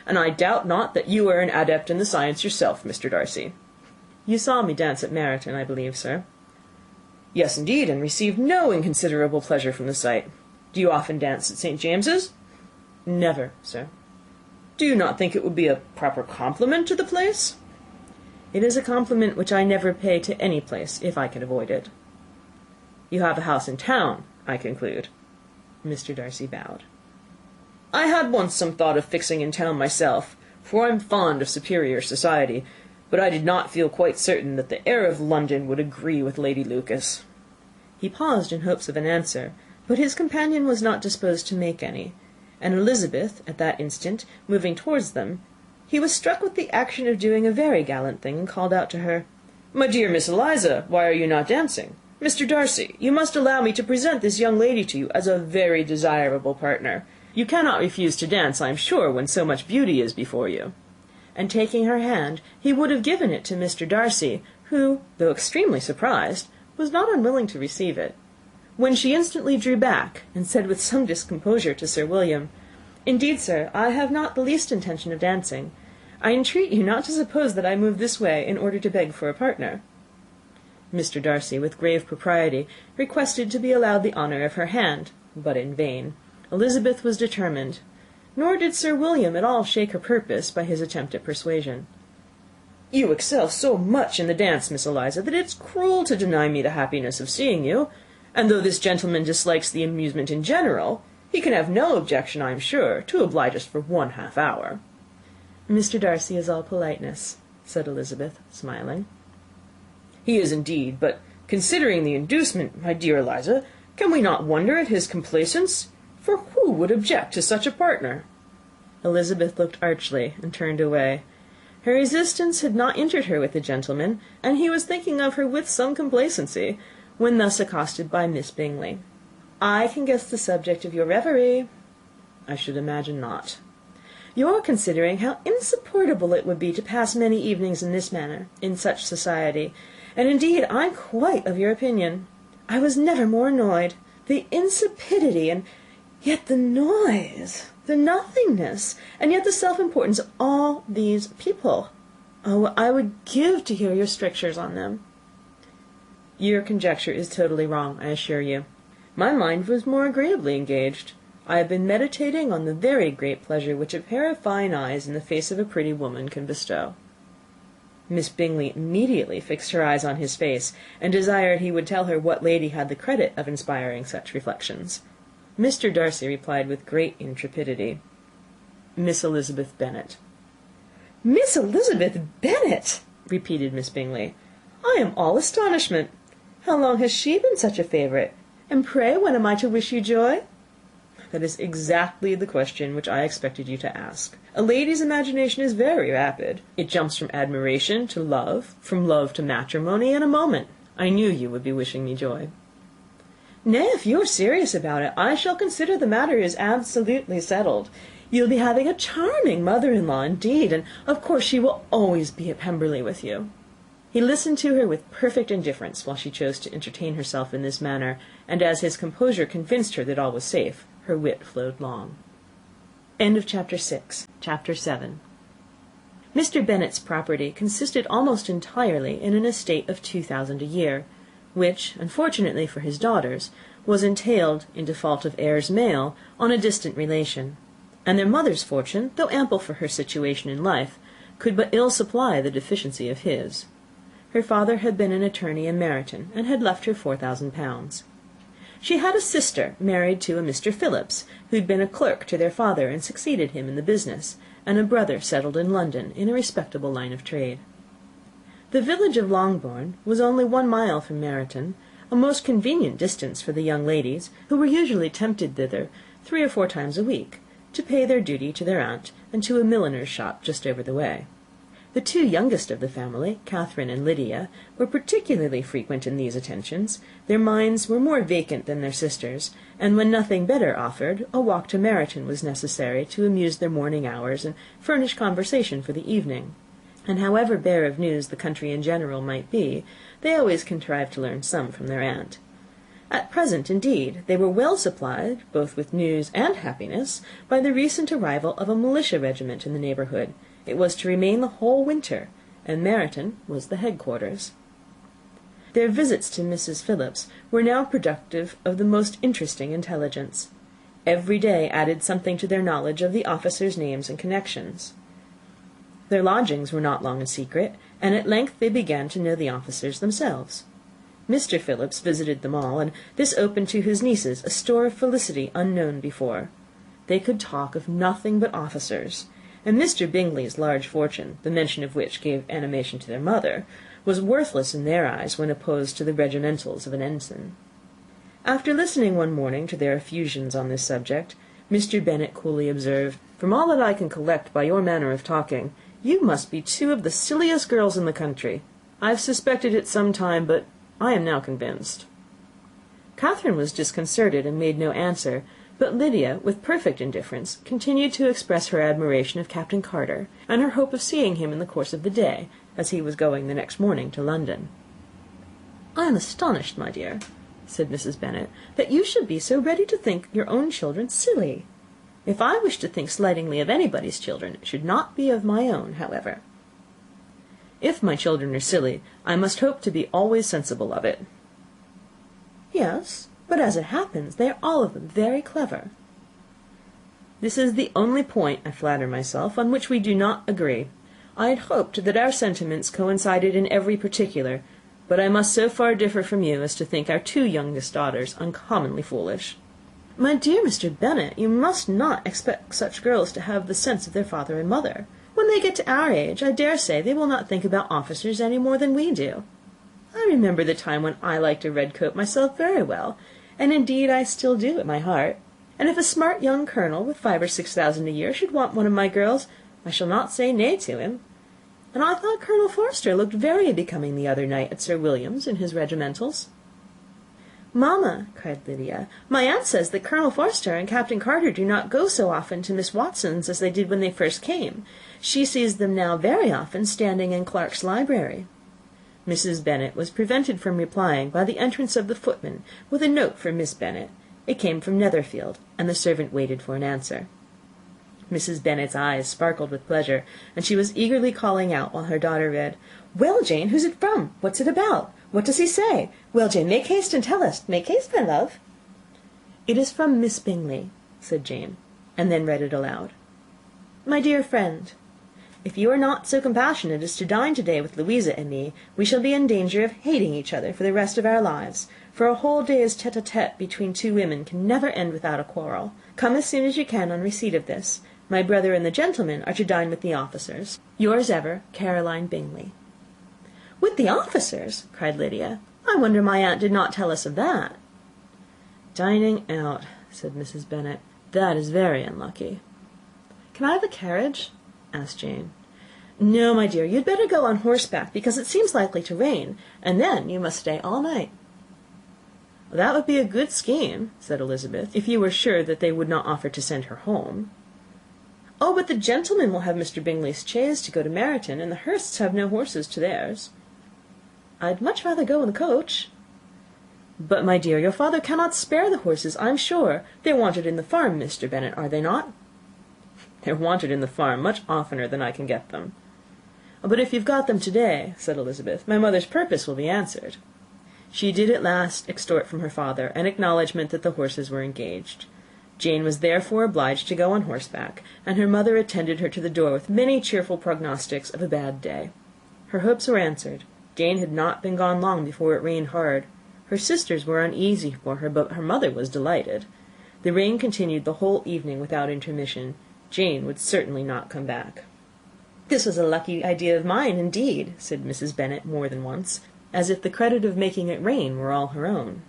"and I doubt not that you are an adept in the science yourself, Mr. Darcy." "You saw me dance at Meryton, I believe, sir?" "Yes, indeed, and received no inconsiderable pleasure from the sight. Do you often dance at St. James's?" "Never, sir." "Do you not think it would be a proper compliment to the place?" "It is a compliment which I never pay to any place, if I can avoid it." "You have a house in town, I conclude." Mr. Darcy bowed. "I had once some thought of fixing in town myself, for I am fond of superior society, but I did not feel quite certain that the air of London would agree with Lady Lucas." He paused in hopes of an answer, but his companion was not disposed to make any, and Elizabeth, at that instant, moving towards them, he was struck with the action of doing a very gallant thing, and called out to her, "My dear Miss Eliza, why are you not dancing? Mr. Darcy, you must allow me to present this young lady to you as a very desirable partner. You cannot refuse to dance, I am sure, when so much beauty is before you." And taking her hand, he would have given it to Mr. Darcy, who, though extremely surprised, was not unwilling to receive it, when she instantly drew back, and said with some discomposure to Sir William, "Indeed, sir, I have not the least intention of dancing. I entreat you not to suppose that I move this way in order to beg for a partner." Mr. Darcy, with grave propriety, requested to be allowed the honour of her hand, but in vain. Elizabeth was determined, nor did Sir William at all shake her purpose by his attempt at persuasion. "You excel so much in the dance, Miss Eliza, that it's cruel to deny me the happiness of seeing you, and though this gentleman dislikes the amusement in general, he can have no objection, I am sure, to oblige us for 1/2 hour." "Mr. Darcy is all politeness," said Elizabeth, smiling. "He is indeed, but considering the inducement, my dear Eliza, can we not wonder at his complaisance? For who would object to such a partner?" Elizabeth looked archly, and turned away. Her resistance had not injured her with the gentleman, and he was thinking of her with some complacency, when thus accosted by Miss Bingley. "I can guess the subject of your reverie." "I should imagine not." "You're considering how insupportable it would be to pass many evenings in this manner, in such society, and indeed I'm quite of your opinion. I was never more annoyed. The insipidity, and yet the noise, the nothingness, and yet the self-importance of all these people. Oh, I would give to hear your strictures on them." "Your conjecture is totally wrong, I assure you. My mind was more agreeably engaged. I have been meditating on the very great pleasure which a pair of fine eyes in the face of a pretty woman can bestow." Miss Bingley immediately fixed her eyes on his face, and desired he would tell her what lady had the credit of inspiring such reflections. Mr. Darcy replied with great intrepidity, "Miss Elizabeth Bennet." "Miss Elizabeth Bennet!" repeated Miss Bingley. "I am all astonishment. How long has she been such a favourite? And pray, when am I to wish you joy?" "That is exactly the question which I expected you to ask. A lady's imagination is very rapid. It jumps from admiration to love, from love to matrimony, in a moment. I knew you would be wishing me joy." Nay, if you are serious about it, I shall consider the matter is absolutely settled. You'll be having a charming mother-in-law indeed, and of course she will always be at Pemberley with you." He listened to her with perfect indifference while she chose to entertain herself in this manner, and as his composure convinced her that all was safe, her wit flowed long. Chapter 7. Mr. Bennet's property consisted almost entirely in an estate of 2,000 a year, which, unfortunately for his daughters, was entailed, in default of heirs male, on a distant relation; and their mother's fortune, though ample for her situation in life, could but ill supply the deficiency of his. Her father had been an attorney in Meryton, and had left her £4,000. She had a sister married to a Mr. Phillips, who had been a clerk to their father and succeeded him in the business, and a brother settled in London in a respectable line of trade. The village of Longbourn was only 1 mile from Meryton, a most convenient distance for the young ladies, who were usually tempted thither 3 or 4 times a week, to pay their duty to their aunt, and to a milliner's shop just over the way. The 2 youngest of the family, Catherine and Lydia, were particularly frequent in these attentions. Their minds were more vacant than their sisters', and when nothing better offered, a walk to Meryton was necessary to amuse their morning hours and furnish conversation for the evening. And however bare of news the country in general might be, they always contrived to learn some from their aunt. At present, indeed, they were well supplied, both with news and happiness, by the recent arrival of a militia regiment in the neighbourhood. It was to remain the whole winter, and Meryton was the headquarters. Their visits to Mrs. Phillips were now productive of the most interesting intelligence. Every day added something to their knowledge of the officers' names and connections. Their lodgings were not long a secret, and at length they began to know the officers themselves. Mr. Phillips visited them all, and this opened to his nieces a store of felicity unknown before. They could talk of nothing but officers, and Mr. Bingley's large fortune, the mention of which gave animation to their mother, was worthless in their eyes when opposed to the regimentals of an ensign. After listening one morning to their effusions on this subject, Mr. Bennet coolly observed, "From all that I can collect by your manner of talking, you must be 2 of the silliest girls in the country. I have suspected it some time, but I am now convinced." Catherine was disconcerted and made no answer, but Lydia, with perfect indifference, continued to express her admiration of Captain Carter, and her hope of seeing him in the course of the day, as he was going the next morning to London. "I am astonished, my dear," said Mrs. Bennet, "that you should be so ready to think your own children silly. If I wish to think slightingly of anybody's children, it should not be of my own, however. If my children are silly, I must hope to be always sensible of it." "Yes, but as it happens, they are all of them very clever." "This is the only point, I flatter myself, on which we do not agree. I had hoped that our sentiments coincided in every particular, but I must so far differ from you as to think our 2 youngest daughters uncommonly foolish." "My dear Mr. Bennet, you must not expect such girls to have the sense of their father and mother. When they get to our age, I dare say they will not think about officers any more than we do. I remember the time when I liked a red coat myself very well, and indeed I still do at my heart. And if a smart young colonel with 5,000 or 6,000 a year should want one of my girls, I shall not say nay to him. And I thought Colonel Forster looked very becoming the other night at Sir William's in his regimentals." "Mamma," cried Lydia, "my aunt says that Colonel Forster and Captain Carter do not go so often to Miss Watson's as they did when they first came. She sees them now very often standing in Clark's library." Mrs. Bennet was prevented from replying by the entrance of the footman with a note for Miss Bennet. It came from Netherfield, and the servant waited for an answer. Mrs. Bennet's eyes sparkled with pleasure, and she was eagerly calling out while her daughter read, "Well, Jane, who's it from? What's it about? What does he say? Well, Jane, make haste and tell us. Make haste, my love." "It is from Miss Bingley," said Jane, and then read it aloud. "My dear friend, if you are not so compassionate as to dine to-day with Louisa and me, we shall be in danger of hating each other for the rest of our lives, for a whole day's tete-a-tete between 2 women can never end without a quarrel. Come as soon as you can on receipt of this. My brother and the gentlemen are to dine with the officers. Yours ever, Caroline Bingley." "With the officers!" cried Lydia. "I wonder my aunt did not tell us of that." "Dining out," said Mrs. Bennet. "That is very unlucky." "Can I have a carriage?" asked Jane. "No, my dear, you'd better go on horseback, because it seems likely to rain, and then you must stay all night." "That would be a good scheme," said Elizabeth, "if you were sure that they would not offer to send her home." "Oh, but the gentlemen will have Mr. Bingley's chaise to go to Meryton, and the Hursts have no horses to theirs." "I'd much rather go in the coach." "But, my dear, your father cannot spare the horses, I'm sure. They're wanted in the farm, Mr. Bennet, are they not?" "They're wanted in the farm much oftener than I can get them." "But if you've got them to-day," said Elizabeth, "my mother's purpose will be answered." She did at last extort from her father an acknowledgment that the horses were engaged. Jane was therefore obliged to go on horseback, and her mother attended her to the door with many cheerful prognostics of a bad day. Her hopes were answered. Jane had not been gone long before it rained hard. Her sisters were uneasy for her, but her mother was delighted. The rain continued the whole evening without intermission. Jane would certainly not come back. "This was a lucky idea of mine, indeed," said Mrs. Bennet more than once, as if the credit of making it rain were all her own.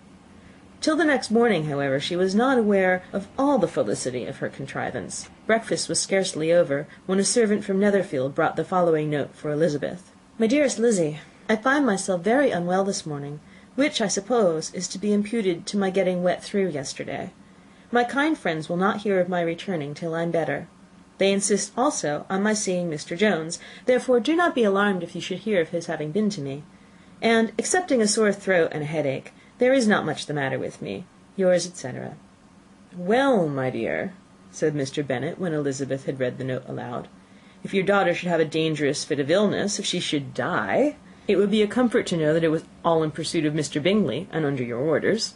Till the next morning, however, she was not aware of all the felicity of her contrivance. Breakfast was scarcely over, when a servant from Netherfield brought the following note for Elizabeth. "My dearest Lizzie, I find myself very unwell this morning, which, I suppose, is to be imputed to my getting wet through yesterday. My kind friends will not hear of my returning till I am better. They insist also on my seeing Mr. Jones, therefore do not be alarmed if you should hear of his having been to me. And, excepting a sore throat and a headache, there is not much the matter with me. Yours, etc." "Well, my dear," said Mr. Bennet, when Elizabeth had read the note aloud, "if your daughter should have a dangerous fit of illness, if she should die, it would be a comfort to know that it was all in pursuit of Mr. Bingley, and under your orders."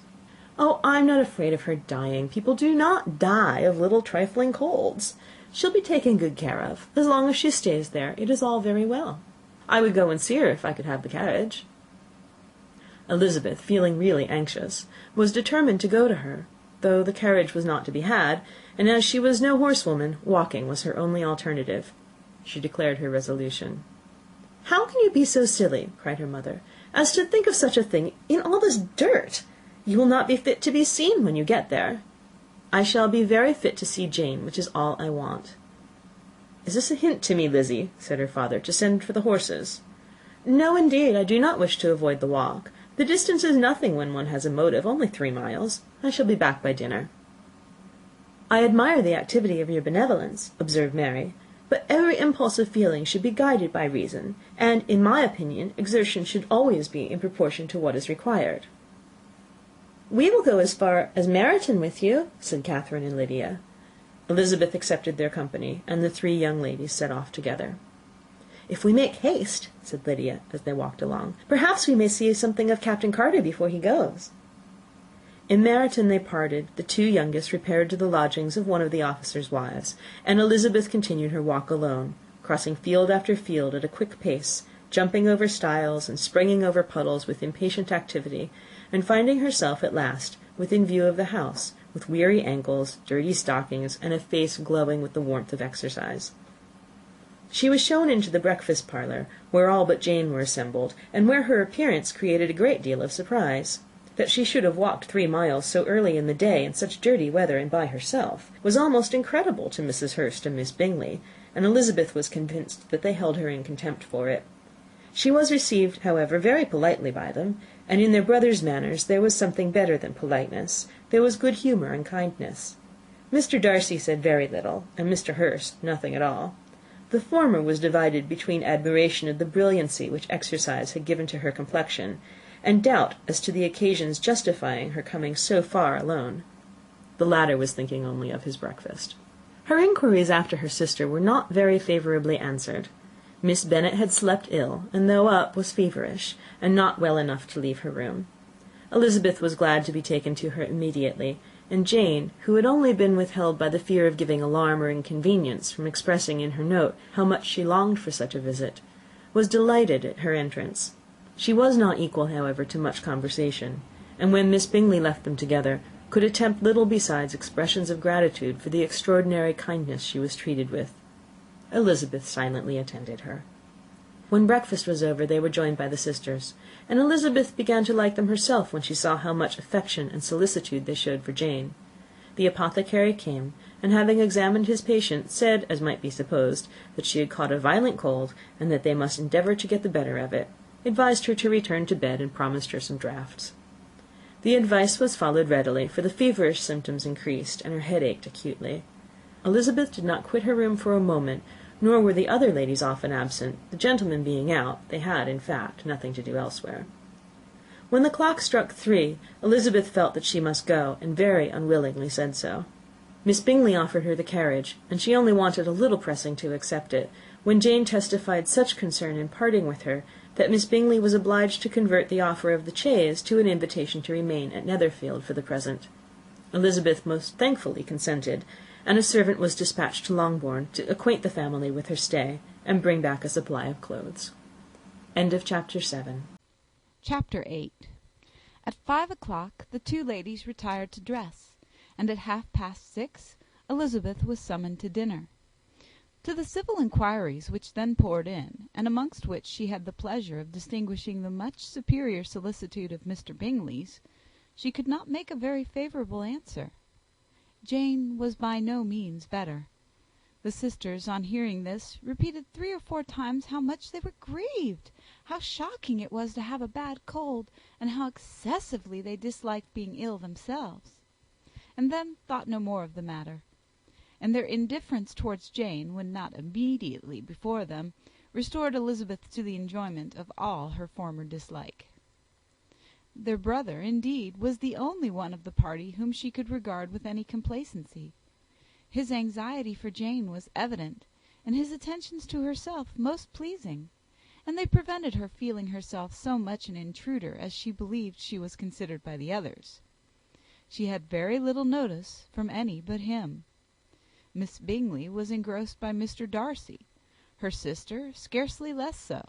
"Oh, I'm not afraid of her dying. People do not die of little trifling colds. She'll be taken good care of. As long as she stays there, it is all very well. I would go and see her if I could have the carriage." Elizabeth, feeling really anxious, was determined to go to her, though the carriage was not to be had, and as she was no horsewoman, walking was her only alternative. She declared her resolution. "How can you be so silly," cried her mother, "as to think of such a thing in all this dirt? You will not be fit to be seen when you get there." "I shall be very fit to see Jane, which is all I want." "Is this a hint to me, Lizzie," said her father, "to send for the horses?" "No, indeed, I do not wish to avoid the walk. The distance is nothing when one has a motive, only 3 miles. I shall be back by dinner." "I admire the activity of your benevolence," observed Mary, "but every impulse of feeling should be guided by reason, and, in my opinion, exertion should always be in proportion to what is required." "We will go as far as Meryton with you," said Catherine and Lydia. Elizabeth accepted their company, and the 3 young ladies set off together. "If we make haste," said Lydia, as they walked along, "perhaps we may see something of Captain Carter before he goes." In Meryton they parted. The 2 youngest repaired to the lodgings of one of the officers' wives, and Elizabeth continued her walk alone, crossing field after field at a quick pace, jumping over stiles and springing over puddles with impatient activity, and finding herself at last within view of the house, with weary ankles, dirty stockings, and a face glowing with the warmth of exercise. She was shown into the breakfast parlour, where all but Jane were assembled, and where her appearance created a great deal of surprise. That she should have walked 3 miles so early in the day, in such dirty weather, and by herself, was almost incredible to Mrs. Hurst and Miss Bingley, and Elizabeth was convinced that they held her in contempt for it. She was received, however, very politely by them, and in their brother's manners there was something better than politeness. There was good humour and kindness. Mr. Darcy said very little, and Mr. Hurst nothing at all. The former was divided between admiration of the brilliancy which exercise had given to her complexion, and doubt as to the occasions justifying her coming so far alone. The latter was thinking only of his breakfast. Her inquiries after her sister were not very favourably answered. Miss Bennet had slept ill, and though up, was feverish, and not well enough to leave her room. Elizabeth was glad to be taken to her immediately, and Jane, who had only been withheld by the fear of giving alarm or inconvenience from expressing in her note how much she longed for such a visit, was delighted at her entrance. She was not equal, however, to much conversation, and when Miss Bingley left them together, could attempt little besides expressions of gratitude for the extraordinary kindness she was treated with. Elizabeth silently attended her. When breakfast was over, they were joined by the sisters, and Elizabeth began to like them herself when she saw how much affection and solicitude they showed for Jane. The apothecary came, and having examined his patient, said, as might be supposed, that she had caught a violent cold, and that they must endeavour to get the better of it, advised her to return to bed, and promised her some draughts. The advice was followed readily, for the feverish symptoms increased, and her head ached acutely. Elizabeth did not quit her room for a moment, nor were the other ladies often absent. The gentlemen being out, they had, in fact, nothing to do elsewhere. When the clock struck 3, Elizabeth felt that she must go, and very unwillingly said so. Miss Bingley offered her the carriage, and she only wanted a little pressing to accept it, when Jane testified such concern in parting with her, that Miss Bingley was obliged to convert the offer of the chaise to an invitation to remain at Netherfield for the present. Elizabeth most thankfully consented, and a servant was dispatched to Longbourn to acquaint the family with her stay, and bring back a supply of clothes. End of Chapter 7. Chapter 8. At 5 o'clock the two ladies retired to dress, and at 6:30 Elizabeth was summoned to dinner. To the civil inquiries which then poured in, and amongst which she had the pleasure of distinguishing the much superior solicitude of Mr. Bingley's, she could not make a very favourable answer. Jane was by no means better. The sisters, on hearing this, repeated 3 or 4 times how much they were grieved, how shocking it was to have a bad cold, and how excessively they disliked being ill themselves, and then thought no more of the matter. And their indifference towards Jane, when not immediately before them, restored Elizabeth to the enjoyment of all her former dislike. Their brother, indeed, was the only one of the party whom she could regard with any complacency. His anxiety for Jane was evident, and his attentions to herself most pleasing, and they prevented her feeling herself so much an intruder as she believed she was considered by the others. She had very little notice from any but him. Miss Bingley was engrossed by Mr. Darcy, her sister scarcely less so;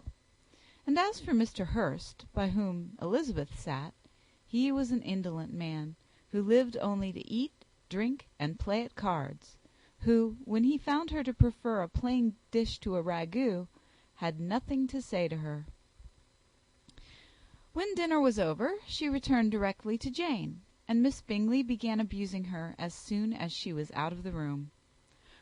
and as for Mr. Hurst, by whom Elizabeth sat, he was an indolent man, who lived only to eat, drink, and play at cards, who, when he found her to prefer a plain dish to a ragout, had nothing to say to her. When dinner was over, she returned directly to Jane, and Miss Bingley began abusing her as soon as she was out of the room.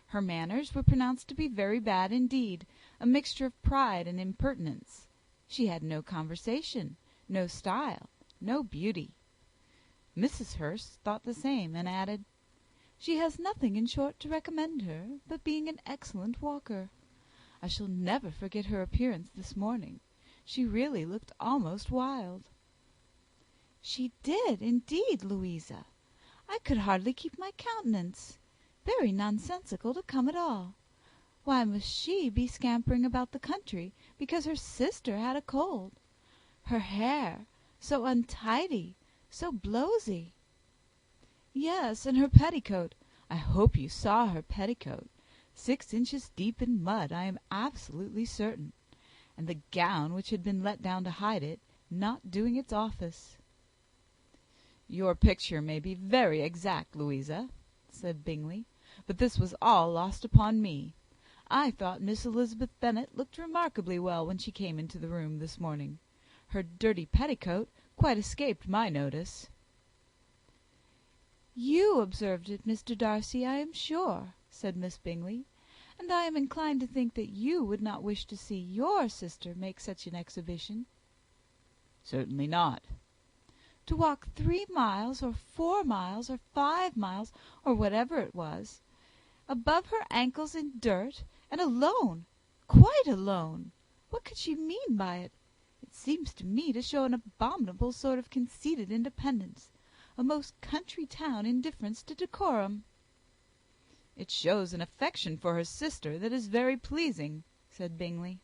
Her manners were pronounced to be very bad indeed, a mixture of pride and impertinence. She had no conversation, no style, no beauty. Mrs. Hurst thought the same, and added, "She has nothing, in short, to recommend her, but being an excellent walker. I shall never forget her appearance this morning. She really looked almost wild." "She did, indeed, Louisa. I could hardly keep my countenance. Very nonsensical to come at all. Why must she be scampering about the country because her sister had a cold? Her hair, so untidy, so blowsy. Yes, and her petticoat. I hope you saw her petticoat. 6 inches deep in mud, I am absolutely certain. And the gown which had been let down to hide it, not doing its office." "Your picture may be very exact, Louisa," said Bingley, "but this was all lost upon me. I thought Miss Elizabeth Bennet looked remarkably well when she came into the room this morning. Her dirty petticoat quite escaped my notice." "You observed it, Mr. Darcy, I am sure," said Miss Bingley, "and I am inclined to think that you would not wish to see your sister make such an exhibition." "Certainly not." "To walk 3 miles, or 4 miles, or 5 miles, or whatever it was, above her ankles in dirt, and alone, quite alone! What could she mean by it? It seems to me to show an abominable sort of conceited independence, a most country town indifference to decorum." "It shows an affection for her sister that is very pleasing," said Bingley.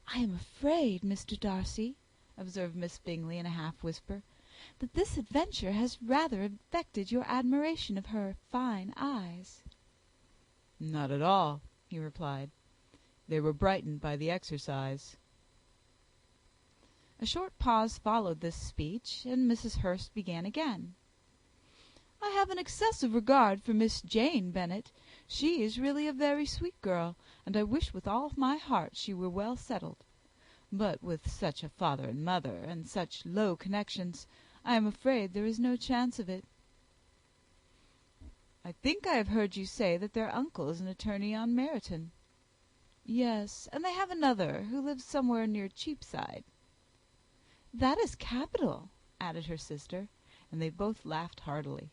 "I am afraid, Mr. Darcy," observed Miss Bingley in a half whisper, "that this adventure has rather affected your admiration of her fine eyes." "Not at all," he replied. "They were brightened by the exercise." A short pause followed this speech, and Mrs. Hurst began again. "I have an excessive regard for Miss Jane Bennet. She is really a very sweet girl, and I wish with all my heart she were well settled. But with such a father and mother, and such low connections, I am afraid there is no chance of it." "I think I have heard you say that their uncle is an attorney on Meryton." "Yes, and they have another, who lives somewhere near Cheapside." "That is capital," added her sister, and they both laughed heartily.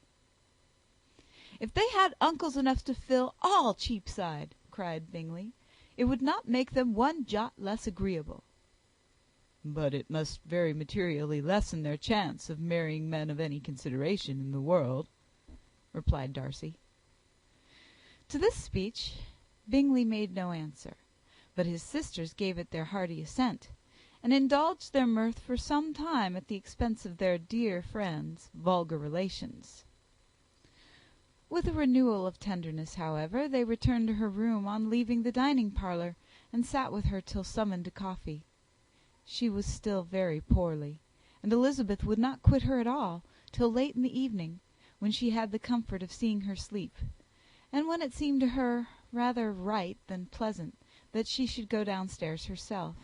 "If they had uncles enough to fill all Cheapside," cried Bingley, "it would not make them one jot less agreeable." "But it must very materially lessen their chance of marrying men of any consideration in the world," replied Darcy. To this speech Bingley made no answer, but his sisters gave it their hearty assent, and indulged their mirth for some time at the expense of their dear friend's vulgar relations. With a renewal of tenderness, however, they returned to her room on leaving the dining parlour, and sat with her till summoned to coffee. She was still very poorly, and Elizabeth would not quit her at all till late in the evening, when she had the comfort of seeing her sleep, and when it seemed to her rather right than pleasant that she should go downstairs herself.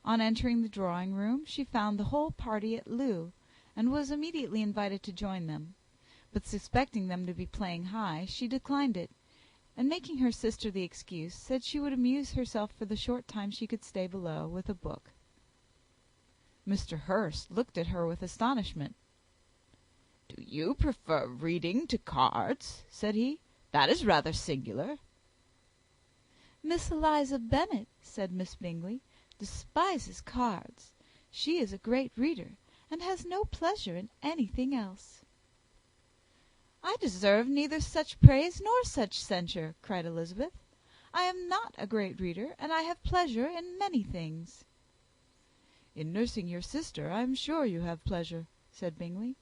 On entering the drawing-room, she found the whole party at loo, and was immediately invited to join them; but suspecting them to be playing high, she declined it, and making her sister the excuse, said she would amuse herself for the short time she could stay below with a book. Mr. Hurst looked at her with astonishment. "Do you prefer reading to cards?" said he. "That is rather singular." "Miss Eliza Bennet," said Miss Bingley, "despises cards. She is a great reader, and has no pleasure in anything else." "I deserve neither such praise nor such censure," cried Elizabeth. "I am not a great reader, and I have pleasure in many things." "In nursing your sister I am sure you have pleasure," said Bingley,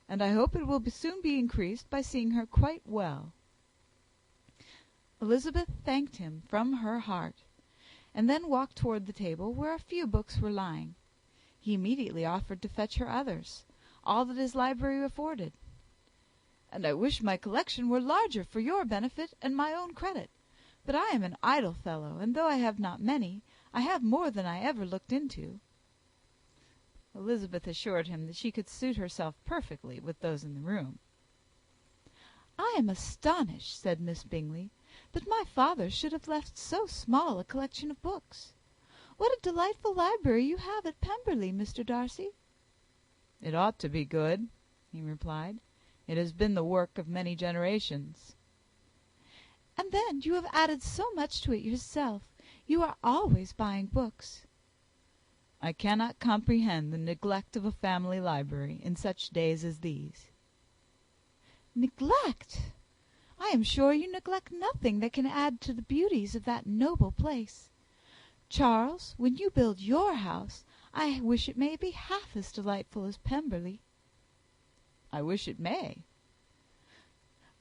"and I hope it will soon be increased by seeing her quite well." Elizabeth thanked him from her heart, and then walked toward the table where a few books were lying. He immediately offered to fetch her others, all that his library afforded. "And I wish my collection were larger for your benefit and my own credit; but I am an idle fellow, and though I have not many, I have more than I ever looked into." Elizabeth assured him that she could suit herself perfectly with those in the room. "I am astonished," said Miss Bingley, "that my father should have left so small a collection of books. What a delightful library you have at Pemberley, Mr. Darcy!" "It ought to be good," he replied. "It has been the work of many generations." "And then you have added so much to it yourself. You are always buying books." "I cannot comprehend the neglect of a family library in such days as these." "Neglect! I am sure you neglect nothing that can add to the beauties of that noble place. Charles, when you build your house, I wish it may be half as delightful as Pemberley." "I wish it may."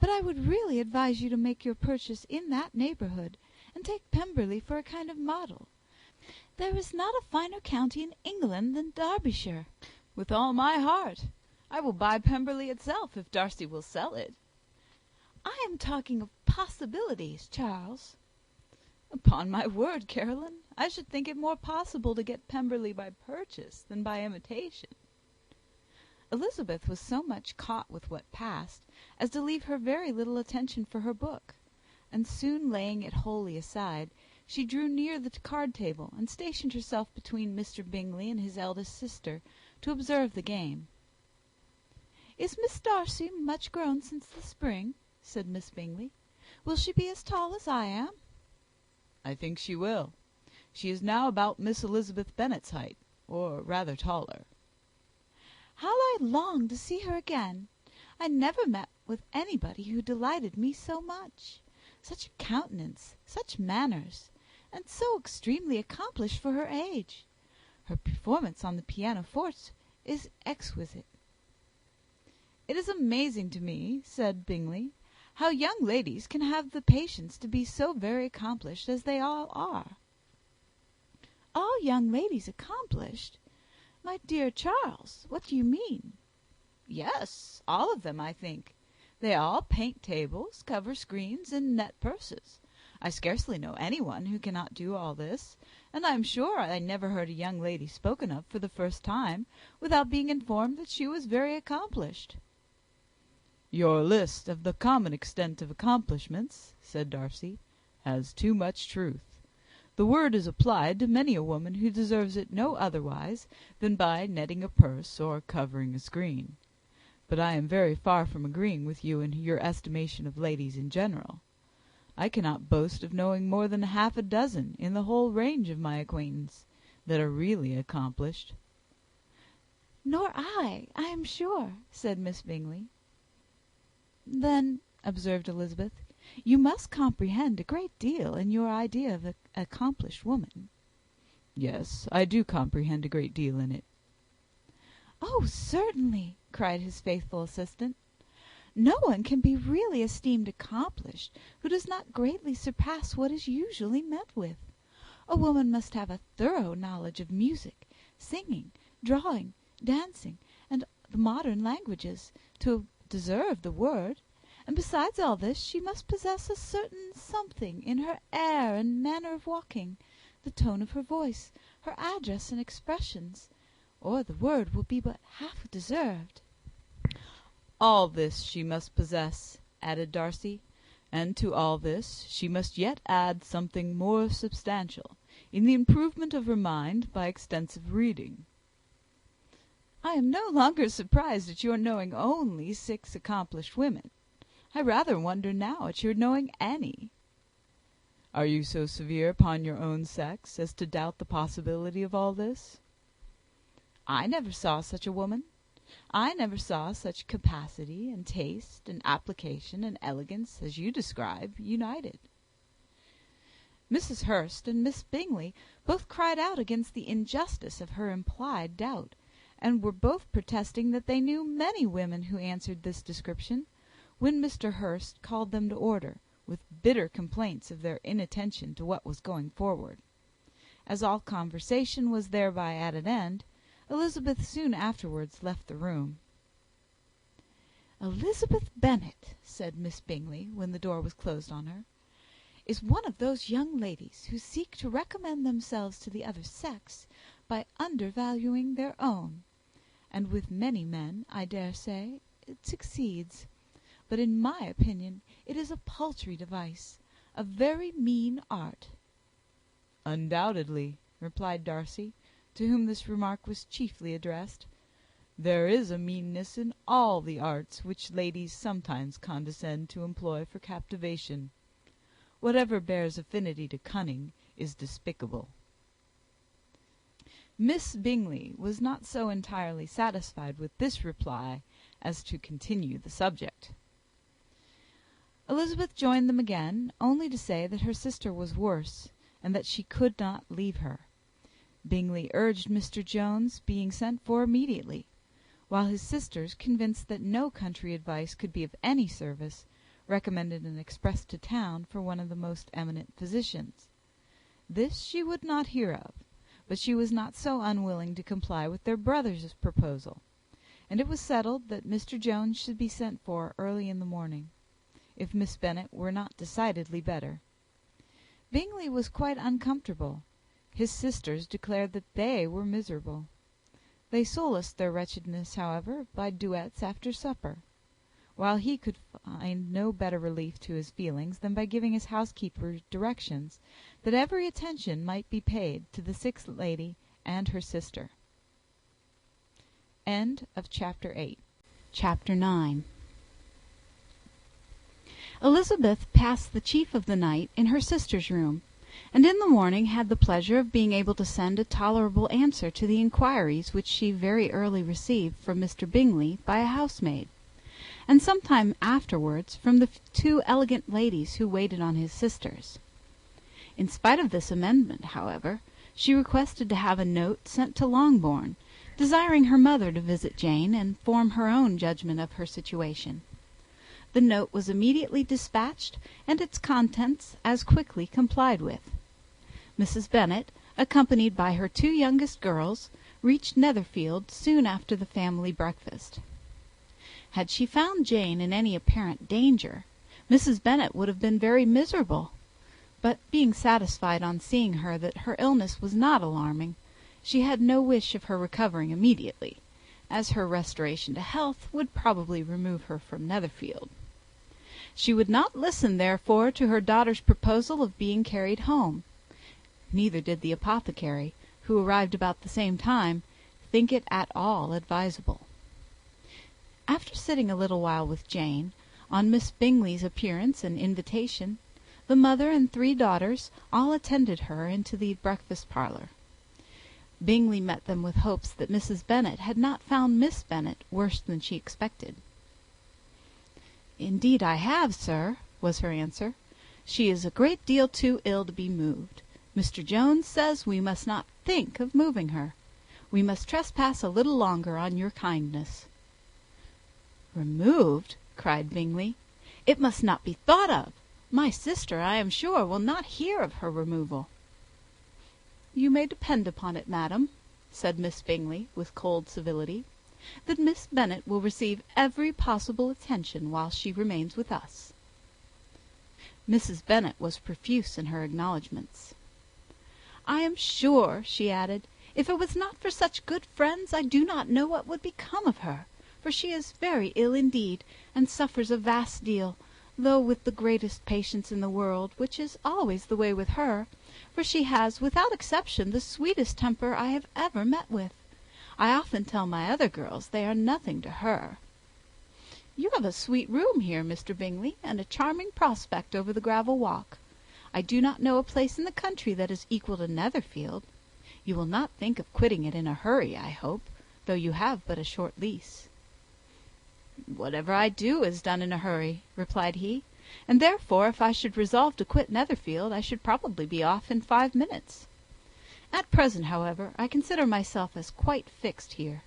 "But I would really advise you to make your purchase in that neighbourhood, and take Pemberley for a kind of model. There is not a finer county in England than Derbyshire." "With all my heart. I will buy Pemberley itself, if Darcy will sell it." "I am talking of possibilities, Charles." "Upon my word, Caroline, I should think it more possible to get Pemberley by purchase than by imitation." Elizabeth was so much caught with what passed as to leave her very little attention for her book, and soon laying it wholly aside, she drew near the card table, and stationed herself between Mr. Bingley and his eldest sister, to observe the game. "Is Miss Darcy much grown since the spring?" said Miss Bingley. "Will she be as tall as I am?" "I think she will. She is now about Miss Elizabeth Bennet's height, or rather taller." "How I long to see her again! I never met with anybody who delighted me so much. Such a countenance, such manners, and so extremely accomplished for her age. Her performance on the pianoforte is exquisite." "It is amazing to me," said Bingley, "how young ladies can have the patience to be so very accomplished as they all are." "All young ladies accomplished! My dear Charles, what do you mean?" "Yes, all of them, I think. They all paint tables, cover screens, and net purses. I scarcely know anyone who cannot do all this, and I am sure I never heard a young lady spoken of for the first time without being informed that she was very accomplished." "Your list of the common extent of accomplishments," said Darcy, "has too much truth. The word is applied to many a woman who deserves it no otherwise than by netting a purse or covering a screen. But I am very far from agreeing with you in your estimation of ladies in general. I cannot boast of knowing more than half a dozen in the whole range of my acquaintance that are really accomplished." "Nor I am sure," said Miss Bingley. "Then," observed Elizabeth, "you must comprehend a great deal in your idea of an accomplished woman." "Yes, I do comprehend a great deal in it." "Oh, certainly," cried his faithful assistant. "No one can be really esteemed accomplished who does not greatly surpass what is usually met with. A woman must have a thorough knowledge of music, singing, drawing, dancing, and the modern languages, to deserve the word; and besides all this, she must possess a certain something in her air and manner of walking, the tone of her voice, her address and expressions, or the word will be but half deserved." "All this she must possess," added Darcy, "and to all this she must yet add something more substantial, in the improvement of her mind by extensive reading." "I am no longer surprised at your knowing only 6 accomplished women. I rather wonder now at your knowing any." "Are you so severe upon your own sex as to doubt the possibility of all this?" "I never saw such a woman. I never saw such capacity, and taste, and application, and elegance as you describe united." Mrs. Hurst and Miss Bingley both cried out against the injustice of her implied doubt, and were both protesting that they knew many women who answered this description, when Mr. Hurst called them to order, with bitter complaints of their inattention to what was going forward. As all conversation was thereby at an end, Elizabeth soon afterwards left the room. "Elizabeth Bennet," said Miss Bingley, when the door was closed on her, "is one of those young ladies who seek to recommend themselves to the other sex by undervaluing their own; and with many men, I dare say, it succeeds. But in my opinion it is a paltry device, a very mean art." "Undoubtedly," replied Darcy, to whom this remark was chiefly addressed. "There is a meanness in all the arts which ladies sometimes condescend to employ for captivation. Whatever bears affinity to cunning is despicable." Miss Bingley was not so entirely satisfied with this reply as to continue the subject. Elizabeth joined them again, only to say that her sister was worse, and that she could not leave her. Bingley urged Mr. Jones being sent for immediately, while his sisters, convinced that no country advice could be of any service, recommended an express to town for one of the most eminent physicians. This she would not hear of, but she was not so unwilling to comply with their brother's proposal, and it was settled that Mr. Jones should be sent for early in the morning, if Miss Bennet were not decidedly better. Bingley was quite uncomfortable. His sisters declared that they were miserable. They solaced their wretchedness, however, by duets after supper, while he could find no better relief to his feelings than by giving his housekeeper directions that every attention might be paid to the sick lady and her sister. Chapter 8. Chapter 9. Elizabeth passed the chief of the night in her sister's room, and in the morning had the pleasure of being able to send a tolerable answer to the inquiries which she very early received from Mr. Bingley by a housemaid, and some time afterwards from the 2 elegant ladies who waited on his sisters. In spite of this amendment, however, she requested to have a note sent to Longbourn, desiring her mother to visit Jane and form her own judgment of her situation. The note was immediately dispatched, and its contents as quickly complied with. Mrs. Bennet, accompanied by her 2 youngest girls, reached Netherfield soon after the family breakfast. Had she found Jane in any apparent danger, Mrs. Bennet would have been very miserable; but being satisfied on seeing her that her illness was not alarming, she had no wish of her recovering immediately, as her restoration to health would probably remove her from Netherfield. She would not listen, therefore, to her daughter's proposal of being carried home, Neither did the apothecary, who arrived about the same time, think it at all advisable. After sitting a little while with Jane, on Miss Bingley's appearance and invitation, the mother and 3 daughters all attended her into the breakfast parlour. Bingley met them with hopes that Mrs. Bennet had not found Miss Bennet worse than she expected. "Indeed I have, sir," was her answer. "She is a great deal too ill to be moved. Mr. Jones says we must not think of moving her. We must trespass a little longer on your kindness." "Removed!" cried Bingley. "It must not be thought of. My sister, I am sure, will not hear of her removal." "You may depend upon it, madam," said Miss Bingley, with cold civility, "that Miss Bennet will receive every possible attention while she remains with us." Mrs. Bennet was profuse in her acknowledgments. "I am sure," she added, "if it was not for such good friends, I do not know what would become of her, for she is very ill indeed, and suffers a vast deal, though with the greatest patience in the world, which is always the way with her, for she has, without exception, the sweetest temper I have ever met with. I often tell my other girls they are nothing to her. You have a sweet room here, Mr. Bingley, and a charming prospect over the gravel walk. I do not know a place in the country that is equal to Netherfield. You will not think of quitting it in a hurry, I hope, though you have but a short lease." "Whatever I do is done in a hurry," replied he, "and therefore if I should resolve to quit Netherfield, I should probably be off in 5 minutes. At present, however, I consider myself as quite fixed here."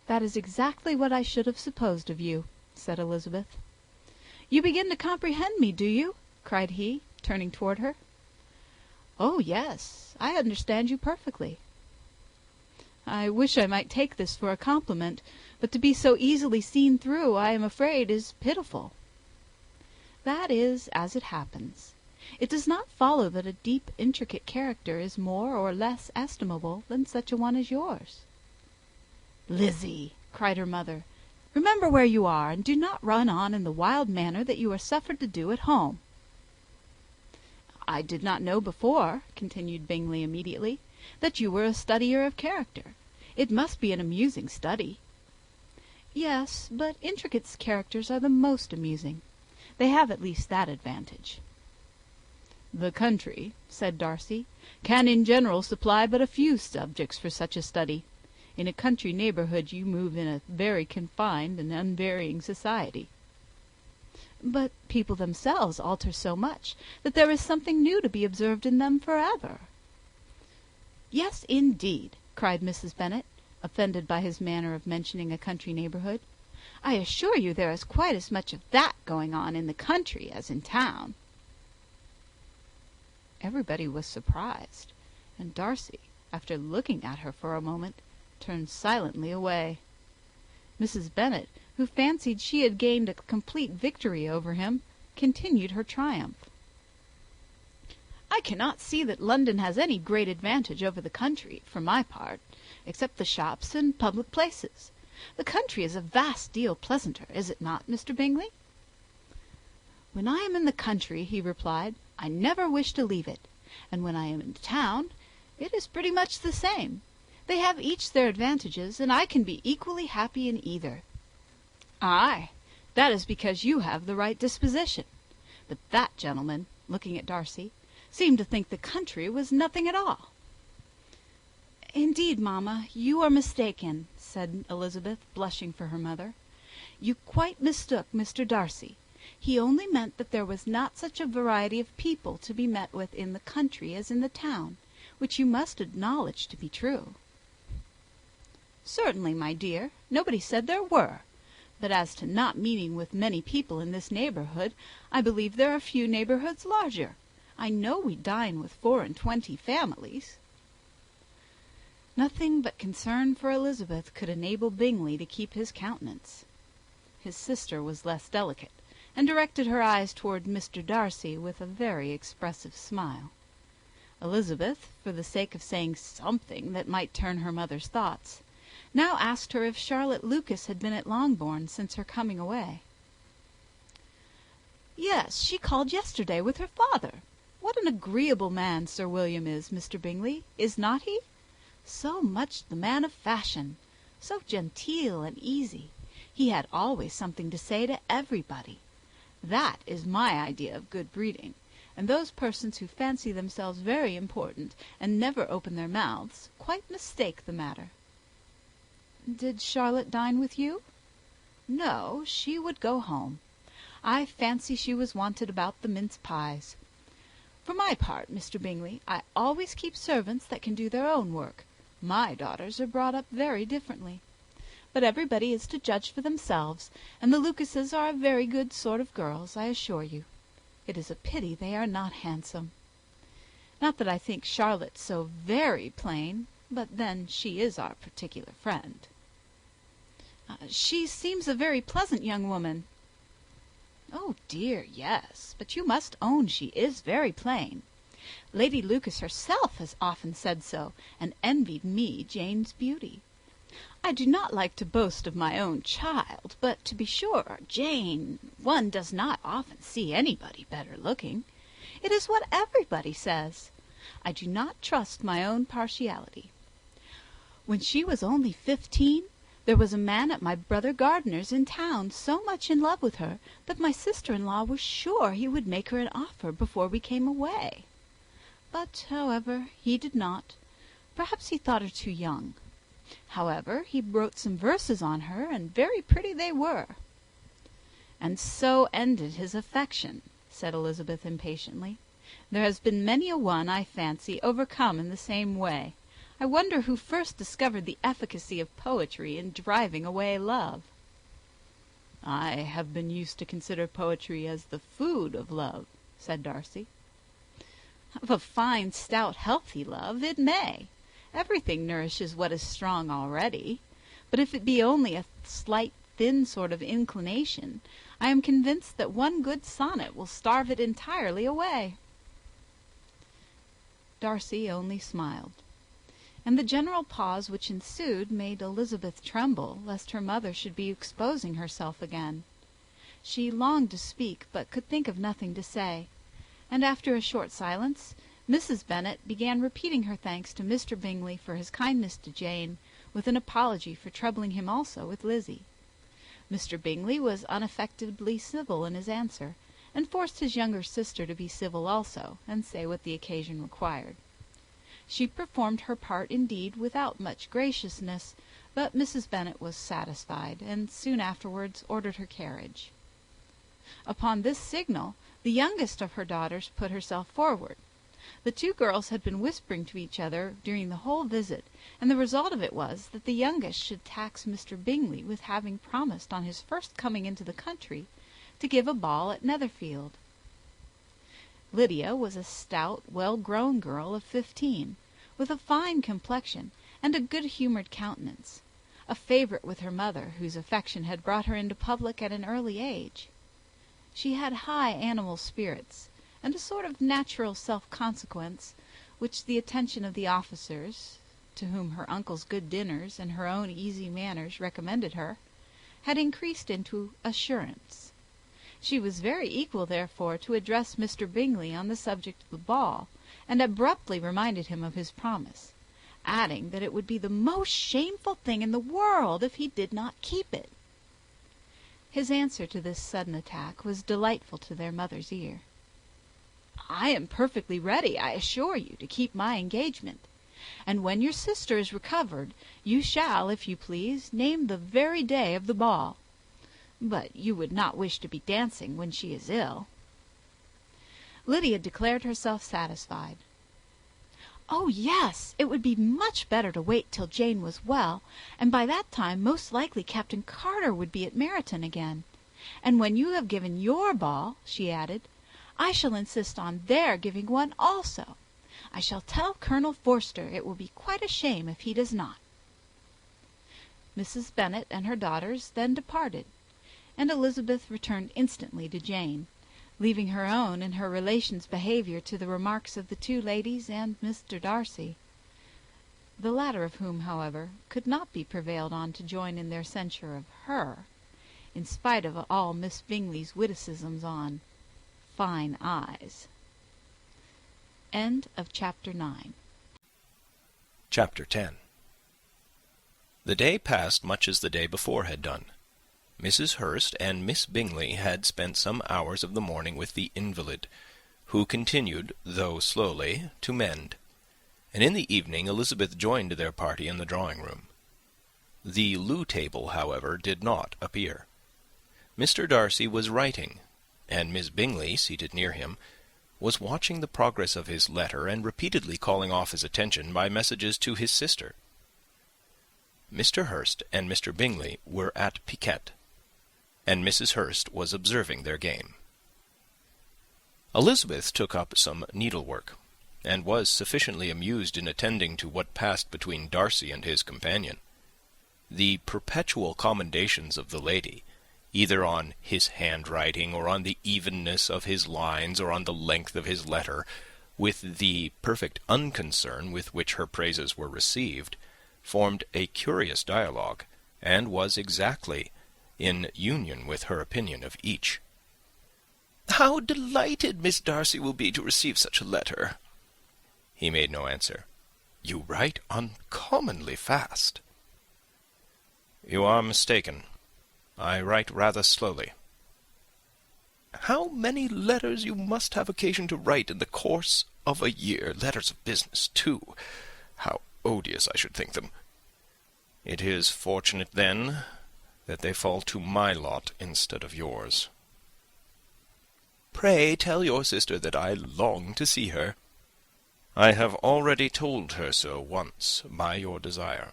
"That is exactly what I should have supposed of you," said Elizabeth. "You begin to comprehend me, do you?" cried he, turning toward her. "Oh, yes, I understand you perfectly." "I wish I might take this for a compliment, but to be so easily seen through, I am afraid, is pitiful." "That is as it happens. It does not follow that a deep, intricate character is more or less estimable than such a one as yours." "Lizzy," cried her mother, "remember where you are, and do not run on in the wild manner that you are suffered to do at home." "I did not know before," continued Bingley immediately, "that you were a studier of character. It must be an amusing study." "Yes, but intricate characters are the most amusing. They have at least that advantage." "The country," said Darcy, "can in general supply but a few subjects for such a study. In a country neighbourhood you move in a very confined and unvarying society." "But people themselves alter so much that there is something new to be observed in them forever." "Yes, indeed," cried Mrs. Bennet, offended by his manner of mentioning a country neighbourhood. "I assure you there is quite as much of that going on in the country as in town." Everybody was surprised, and Darcy, after looking at her for a moment, turned silently away. Mrs. Bennet, who fancied she had gained a complete victory over him, continued her triumph. "I cannot see that London has any great advantage over the country, for my part, except the shops and public places. The country is a vast deal pleasanter, is it not, Mr. Bingley?" "When I am in the country," he replied, "I never wish to leave it, and when I am in town, it is pretty much the same. They have each their advantages, and I can be equally happy in either." "Aye, that is because you have the right disposition. But that gentleman," looking at Darcy, "seemed to think the country was nothing at all." "Indeed, mamma, you are mistaken," said Elizabeth, blushing for her mother. "You quite mistook Mr. Darcy. He only meant that there was not such a variety of people to be met with in the country as in the town, which you must acknowledge to be true." "Certainly, my dear, nobody said there were. But as to not meeting with many people in this neighbourhood, I believe there are few neighbourhoods larger. I know we dine with 24 families." Nothing but concern for Elizabeth could enable Bingley to keep his countenance. His sister was less delicate, and directed her eyes toward Mr. Darcy with a very expressive smile. Elizabeth, for the sake of saying something that might turn her mother's thoughts, now asked her if Charlotte Lucas had been at Longbourn since her coming away. "Yes, she called yesterday with her father. What an agreeable man Sir William is, Mr. Bingley, is not he? So much the man of fashion, so genteel and easy. He had always something to say to everybody. That is my idea of good breeding, and those persons who fancy themselves very important and never open their mouths quite mistake the matter. Did Charlotte dine with you? No, she would go home. I fancy she was wanted about the mince pies. For my part, Mr. Bingley, I always keep servants that can do their own work. My daughters are brought up very differently. But everybody is to judge for themselves, and the Lucases are a very good sort of girls, I assure you. It is a pity they are not handsome. Not that I think Charlotte so very plain, but then she is our particular friend. She seems a very pleasant young woman. Oh dear, yes, but you must own she is very plain. Lady Lucas herself has often said so, and envied me Jane's beauty. I do not like to boast of my own child, but to be sure, Jane, one does not often see anybody better looking. It is what everybody says. I do not trust my own partiality. When she was only 15, there was a man at my brother Gardiner's in town so much in love with her that my sister-in-law was sure he would make her an offer before we came away. But, however, he did not. Perhaps he thought her too young. However, he wrote some verses on her, and very pretty they were. And so ended his affection, said Elizabeth impatiently. There has been many a one, I fancy, overcome in the same way. I wonder who first discovered the efficacy of poetry in driving away love. I have been used to consider poetry as the food of love, said Darcy. Of a fine, stout, healthy love, it may. Everything nourishes what is strong already. But if it be only a slight, thin sort of inclination, I am convinced that one good sonnet will starve it entirely away. Darcy only smiled, and the general pause which ensued made Elizabeth tremble lest her mother should be exposing herself again. She longed to speak, but could think of nothing to say, and after a short silence Mrs. Bennet began repeating her thanks to Mr. Bingley for his kindness to Jane, with an apology for troubling him also with Lizzie. Mr. Bingley was unaffectedly civil in his answer, and forced his younger sister to be civil also, and say what the occasion required. She performed her part indeed without much graciousness, but Mrs. Bennet was satisfied, and soon afterwards ordered her carriage. Upon this signal, the youngest of her daughters put herself forward. The two girls had been whispering to each other during the whole visit, and the result of it was that the youngest should tax Mr. Bingley with having promised on his first coming into the country to give a ball at Netherfield. Lydia was a stout, well-grown girl of 15, with a fine complexion and a good-humoured countenance, a favourite with her mother, whose affection had brought her into public at an early age. She had high animal spirits, and a sort of natural self-consequence, which the attention of the officers, to whom her uncle's good dinners and her own easy manners recommended her, had increased into assurance. She was very equal, therefore, to address Mr. Bingley on the subject of the ball, and abruptly reminded him of his promise, adding that it would be the most shameful thing in the world if he did not keep it. His answer to this sudden attack was delightful to their mother's ear. I am perfectly ready, I assure you, to keep my engagement, and when your sister is recovered, you shall, if you please, name the very day of the ball. But you would not wish to be dancing when she is ill. Lydia declared herself satisfied. Oh, yes, it would be much better to wait till Jane was well, and by that time most likely Captain Carter would be at Meryton again. And when you have given your ball, she added, I shall insist on their giving one also. I shall tell Colonel Forster it will be quite a shame if he does not. Mrs. Bennet and her daughters then departed, and Elizabeth returned instantly to Jane, leaving her own and her relations' behaviour to the remarks of the two ladies and Mr. Darcy, the latter of whom, however, could not be prevailed on to join in their censure of her, in spite of all Miss Bingley's witticisms on fine eyes. End of Chapter 9. Chapter 10. The day passed much as the day before had done. Mrs. Hurst and Miss Bingley had spent some hours of the morning with the invalid, who continued, though slowly, to mend, and in the evening Elizabeth joined their party in the drawing-room. The loo table, however, did not appear. Mr. Darcy was writing, and Miss Bingley, seated near him, was watching the progress of his letter and repeatedly calling off his attention by messages to his sister. Mr. Hurst and Mr. Bingley were at piquet, and Mrs. Hurst was observing their game. Elizabeth took up some needlework, and was sufficiently amused in attending to what passed between Darcy and his companion. The perpetual commendations of the lady, either on his handwriting, or on the evenness of his lines, or on the length of his letter, with the perfect unconcern with which her praises were received, formed a curious dialogue, and was exactly in union with her opinion of each. "How delighted Miss Darcy will be to receive such a letter!" He made no answer. "You write uncommonly fast." "You are mistaken. I write rather slowly." "How many letters you must have occasion to write in the course of a year! Letters of business, too. How odious I should think them!" "It is fortunate, then, that they fall to my lot instead of yours." "Pray tell your sister that I long to see her." "I have already told her so once, by your desire."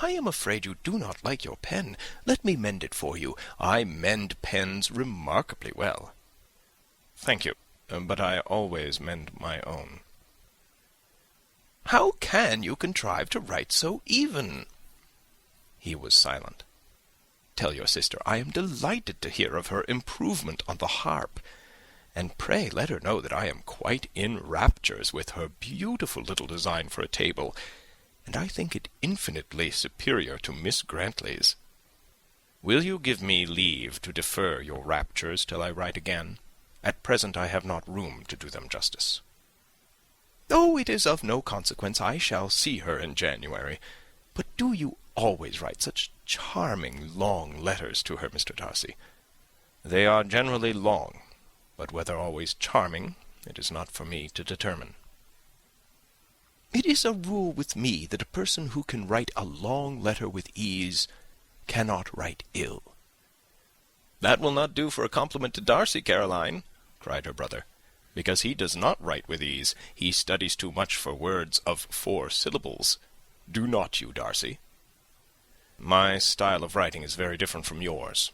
"I am afraid you do not like your pen. Let me mend it for you. I mend pens remarkably well." "Thank you, but I always mend my own." "How can you contrive to write so even?" He was silent. "Tell your sister I am delighted to hear of her improvement on the harp, and pray let her know that I am quite in raptures with her beautiful little design for a table, and I think it infinitely superior to Miss Grantley's. Will you give me leave to defer your raptures till I write again? At present I have not room to do them justice." "Oh, it is of no consequence. I shall see her in January. But do you always write such charming long letters to her, Mr. Darcy?" "They are generally long, but whether always charming, it is not for me to determine." "It is a rule with me that a person who can write a long letter with ease cannot write ill." "That will not do for a compliment to Darcy, Caroline," cried her brother, "because he does not write with ease. He studies too much for words of 4 syllables. Do not you, Darcy?" "My style of writing is very different from yours."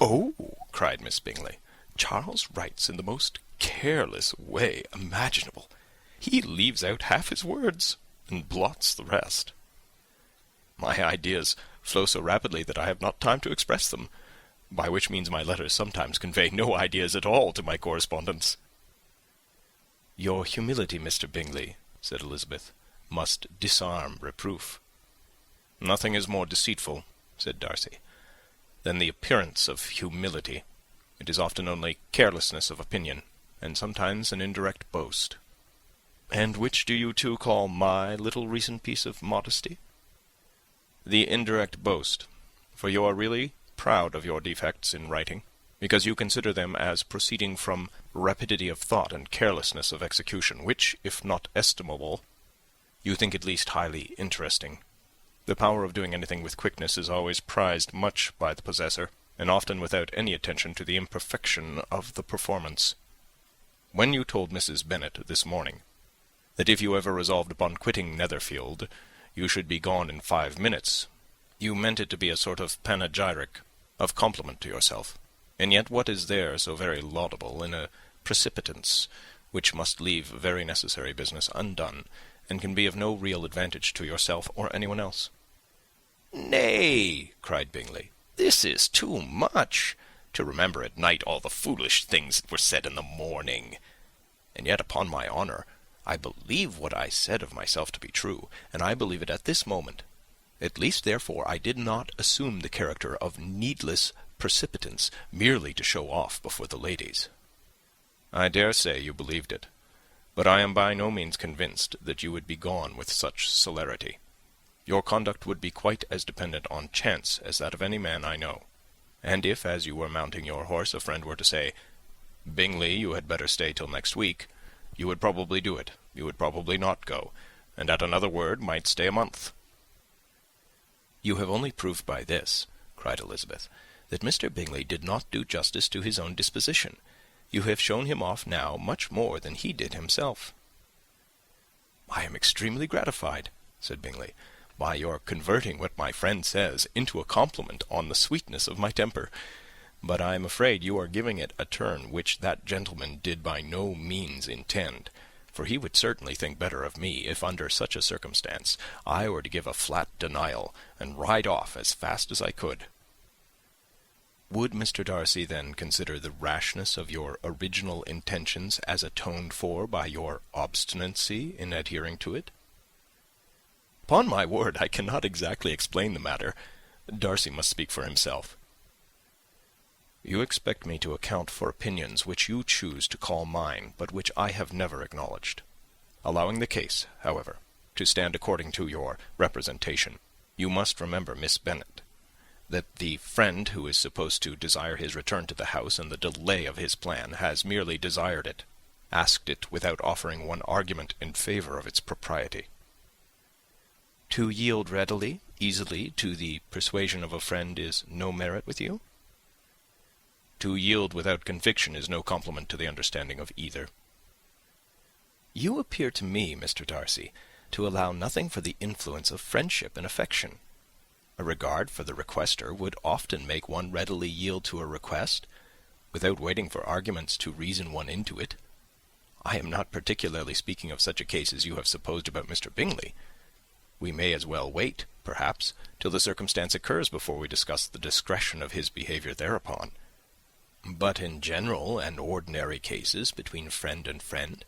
"Oh," cried Miss Bingley, "Charles writes in the most careless way imaginable. He leaves out half his words, and blots the rest. My ideas flow so rapidly that I have not time to express them, by which means my letters sometimes convey no ideas at all to my correspondents." "Your humility, Mr. Bingley," said Elizabeth, "must disarm reproof." "Nothing is more deceitful," said Darcy, "than the appearance of humility. It is often only carelessness of opinion, and sometimes an indirect boast." "And which do you two call my little recent piece of modesty?" "The indirect boast, for you are really proud of your defects in writing, because you consider them as proceeding from rapidity of thought and carelessness of execution, which, if not estimable, you think at least highly interesting. The power of doing anything with quickness is always prized much by the possessor, and often without any attention to the imperfection of the performance. When you told Mrs. Bennet this morning that if you ever resolved upon quitting Netherfield, you should be gone in 5 minutes, you meant it to be a sort of panegyric, of compliment to yourself. And yet what is there so very laudable in a precipitance which must leave very necessary business undone, and can be of no real advantage to yourself or anyone else?" "Nay," cried Bingley, "this is too much, to remember at night all the foolish things that were said in the morning. And yet, upon my honour, I believe what I said of myself to be true, and I believe it at this moment. At least, therefore, I did not assume the character of needless precipitance merely to show off before the ladies." I dare say you believed it, but I am by no means convinced that you would be gone with such celerity. Your conduct would be quite as dependent on chance as that of any man I know. And if, as you were mounting your horse, a friend were to say, 'Bingley, you had better stay till next week,' you would probably do it. You would probably not go, and at another word might stay a month." "You have only proved by this," cried Elizabeth, "that Mr. Bingley did not do justice to his own disposition. You have shown him off now much more than he did himself." "I am extremely gratified," said Bingley, "by your converting what my friend says into a compliment on the sweetness of my temper. But I am afraid you are giving it a turn which that gentleman did by no means intend, for he would certainly think better of me if under such a circumstance I were to give a flat denial and ride off as fast as I could." "Would Mr. Darcy then consider the rashness of your original intentions as atoned for by your obstinacy in adhering to it?" "Upon my word, I cannot exactly explain the matter. Darcy must speak for himself." "You expect me to account for opinions which you choose to call mine, but which I have never acknowledged. Allowing the case, however, to stand according to your representation, you must remember, Miss Bennet, that the friend who is supposed to desire his return to the house and the delay of his plan has merely desired it, asked it without offering one argument in favour of its propriety." "To yield readily, easily, to the persuasion of a friend is no merit with you?" "To yield without conviction is no compliment to the understanding of either." "You appear to me, Mr. Darcy, to allow nothing for the influence of friendship and affection. A regard for the requester would often make one readily yield to a request, without waiting for arguments to reason one into it. I am not particularly speaking of such a case as you have supposed about Mr. Bingley. We may as well wait, perhaps, till the circumstance occurs before we discuss the discretion of his behaviour thereupon. But in general and ordinary cases between friend and friend,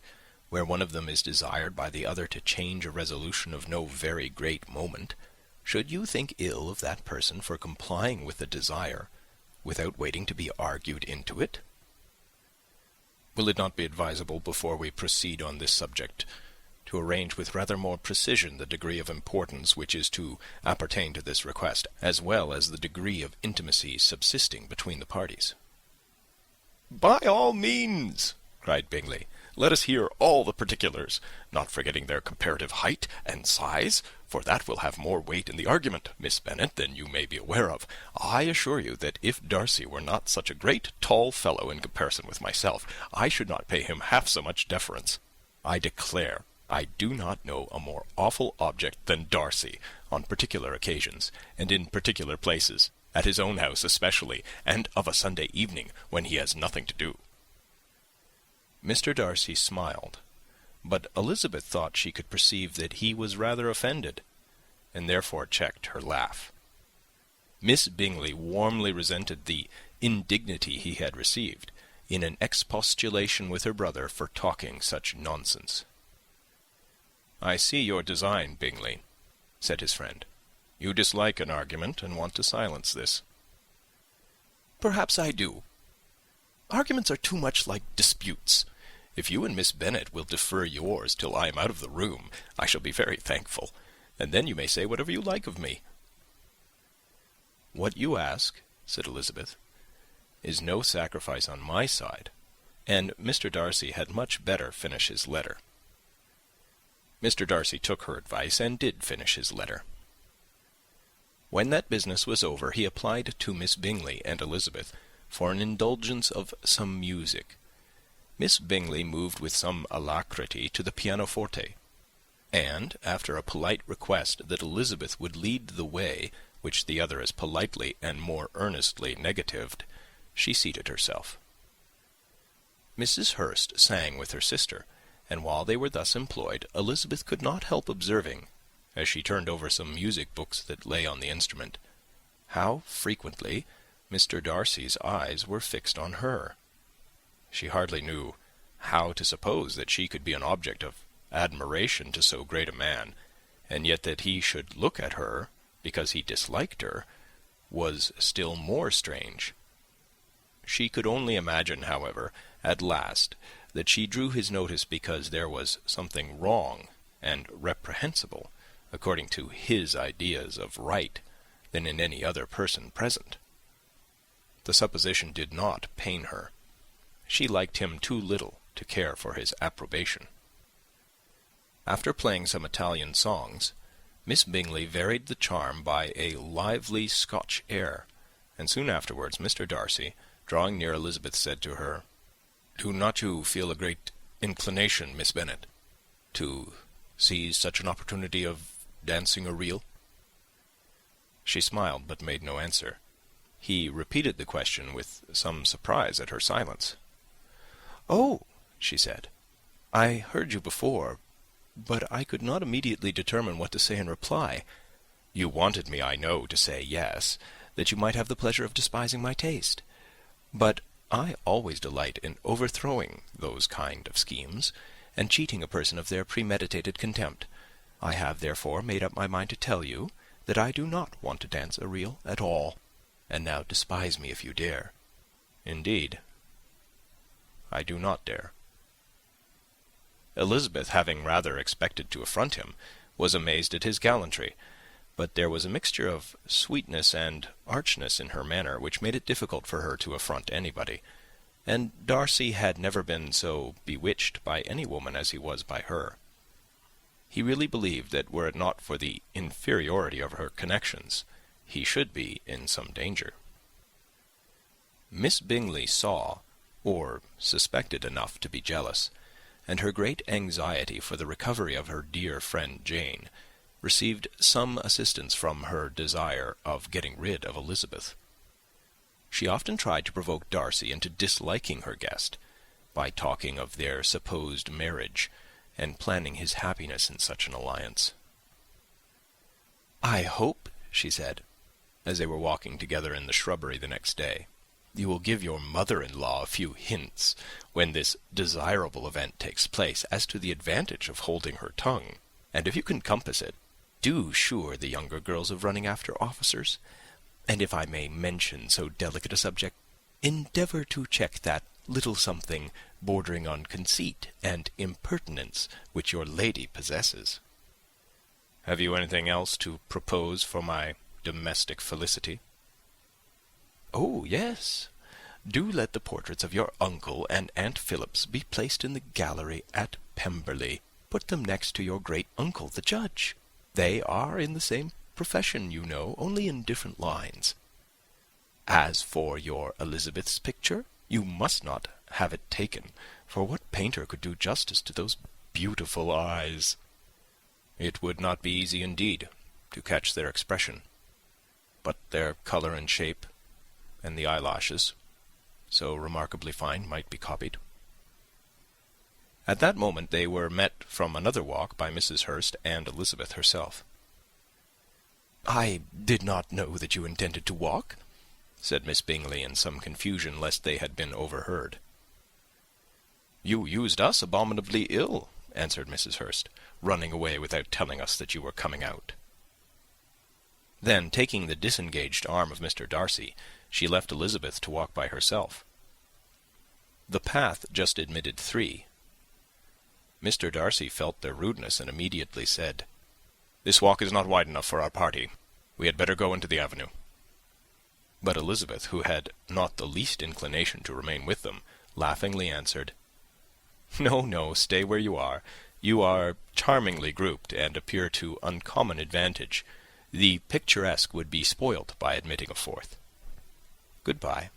where one of them is desired by the other to change a resolution of no very great moment, should you think ill of that person for complying with the desire, without waiting to be argued into it? Will it not be advisable, before we proceed on this subject, to arrange with rather more precision the degree of importance which is to appertain to this request, as well as the degree of intimacy subsisting between the parties?" "By all means," cried Bingley. "Let us hear all the particulars, not forgetting their comparative height and size, for that will have more weight in the argument, Miss Bennet, than you may be aware of. I assure you that if Darcy were not such a great tall fellow in comparison with myself, I should not pay him half so much deference. I declare I do not know a more awful object than Darcy, on particular occasions, and in particular places, at his own house especially, and of a Sunday evening, when he has nothing to do." Mr. Darcy smiled, but Elizabeth thought she could perceive that he was rather offended, and therefore checked her laugh. Miss Bingley warmly resented the indignity he had received, in an expostulation with her brother for talking such nonsense. "I see your design, Bingley," said his friend. "You dislike an argument, and want to silence this." "Perhaps I do. Arguments are too much like disputes. If you and Miss Bennet will defer yours till I am out of the room, I shall be very thankful, and then you may say whatever you like of me." "What you ask," said Elizabeth, "is no sacrifice on my side, and Mr. Darcy had much better finish his letter." Mr. Darcy took her advice, and did finish his letter. When that business was over, he applied to Miss Bingley and Elizabeth for an indulgence of some music. Miss Bingley moved with some alacrity to the pianoforte, and, after a polite request that Elizabeth would lead the way, which the other as politely and more earnestly negatived, she seated herself. Mrs. Hurst sang with her sister, and while they were thus employed, Elizabeth could not help observing, as she turned over some music books that lay on the instrument, how frequently Mr. Darcy's eyes were fixed on her. She hardly knew how to suppose that she could be an object of admiration to so great a man, and yet that he should look at her because he disliked her was still more strange. She could only imagine, however, at last, that she drew his notice because there was something wrong and reprehensible, according to his ideas of right, than in any other person present. The supposition did not pain her. She liked him too little to care for his approbation. After playing some Italian songs, Miss Bingley varied the charm by a lively Scotch air, and soon afterwards Mr. Darcy, drawing near Elizabeth, said to her, "Do not you feel a great inclination, Miss Bennet, to seize such an opportunity of dancing a reel?" She smiled, but made no answer. He repeated the question with some surprise at her silence. "Oh," she said, "I heard you before, but I could not immediately determine what to say in reply. You wanted me, I know, to say yes, that you might have the pleasure of despising my taste. But I always delight in overthrowing those kind of schemes, and cheating a person of their premeditated contempt. I have, therefore, made up my mind to tell you that I do not want to dance a reel at all, and now despise me if you dare." "Indeed, I do not dare." Elizabeth, having rather expected to affront him, was amazed at his gallantry, but there was a mixture of sweetness and archness in her manner which made it difficult for her to affront anybody, and Darcy had never been so bewitched by any woman as he was by her. He really believed that were it not for the inferiority of her connections, he should be in some danger. Miss Bingley saw, or suspected enough to be jealous, and her great anxiety for the recovery of her dear friend Jane received some assistance from her desire of getting rid of Elizabeth. She often tried to provoke Darcy into disliking her guest, by talking of their supposed marriage, and planning his happiness in such an alliance. "I hope," she said, as they were walking together in the shrubbery the next day, "you will give your mother-in-law a few hints, when this desirable event takes place, as to the advantage of holding her tongue; and if you can compass it, do assure the younger girls of running after officers; and if I may mention so delicate a subject, endeavour to check that little something bordering on conceit and impertinence which your lady possesses." "Have you anything else to propose for my domestic felicity?" "Oh, yes. Do let the portraits of your uncle and Aunt Phillips be placed in the gallery at Pemberley. Put them next to your great-uncle, the judge. They are in the same profession, you know, only in different lines. As for your Elizabeth's picture, you must not have it taken, for what painter could do justice to those beautiful eyes?" "It would not be easy indeed to catch their expression, but their colour and shape, and the eyelashes, so remarkably fine, might be copied." At that moment they were met from another walk by Mrs. Hurst and Elizabeth herself. "I did not know that you intended to walk," said Miss Bingley, in some confusion lest they had been overheard. "You used us abominably ill," answered Mrs. Hurst, "running away without telling us that you were coming out." Then, taking the disengaged arm of Mr. Darcy, she left Elizabeth to walk by herself. The path just admitted 3. Mr. Darcy felt their rudeness, and immediately said, "This walk is not wide enough for our party. We had better go into the avenue." But Elizabeth, who had not the least inclination to remain with them, laughingly answered, "No, no, stay where you are. You are charmingly grouped, and appear to uncommon advantage. The picturesque would be spoilt by admitting a 4th. Good-bye."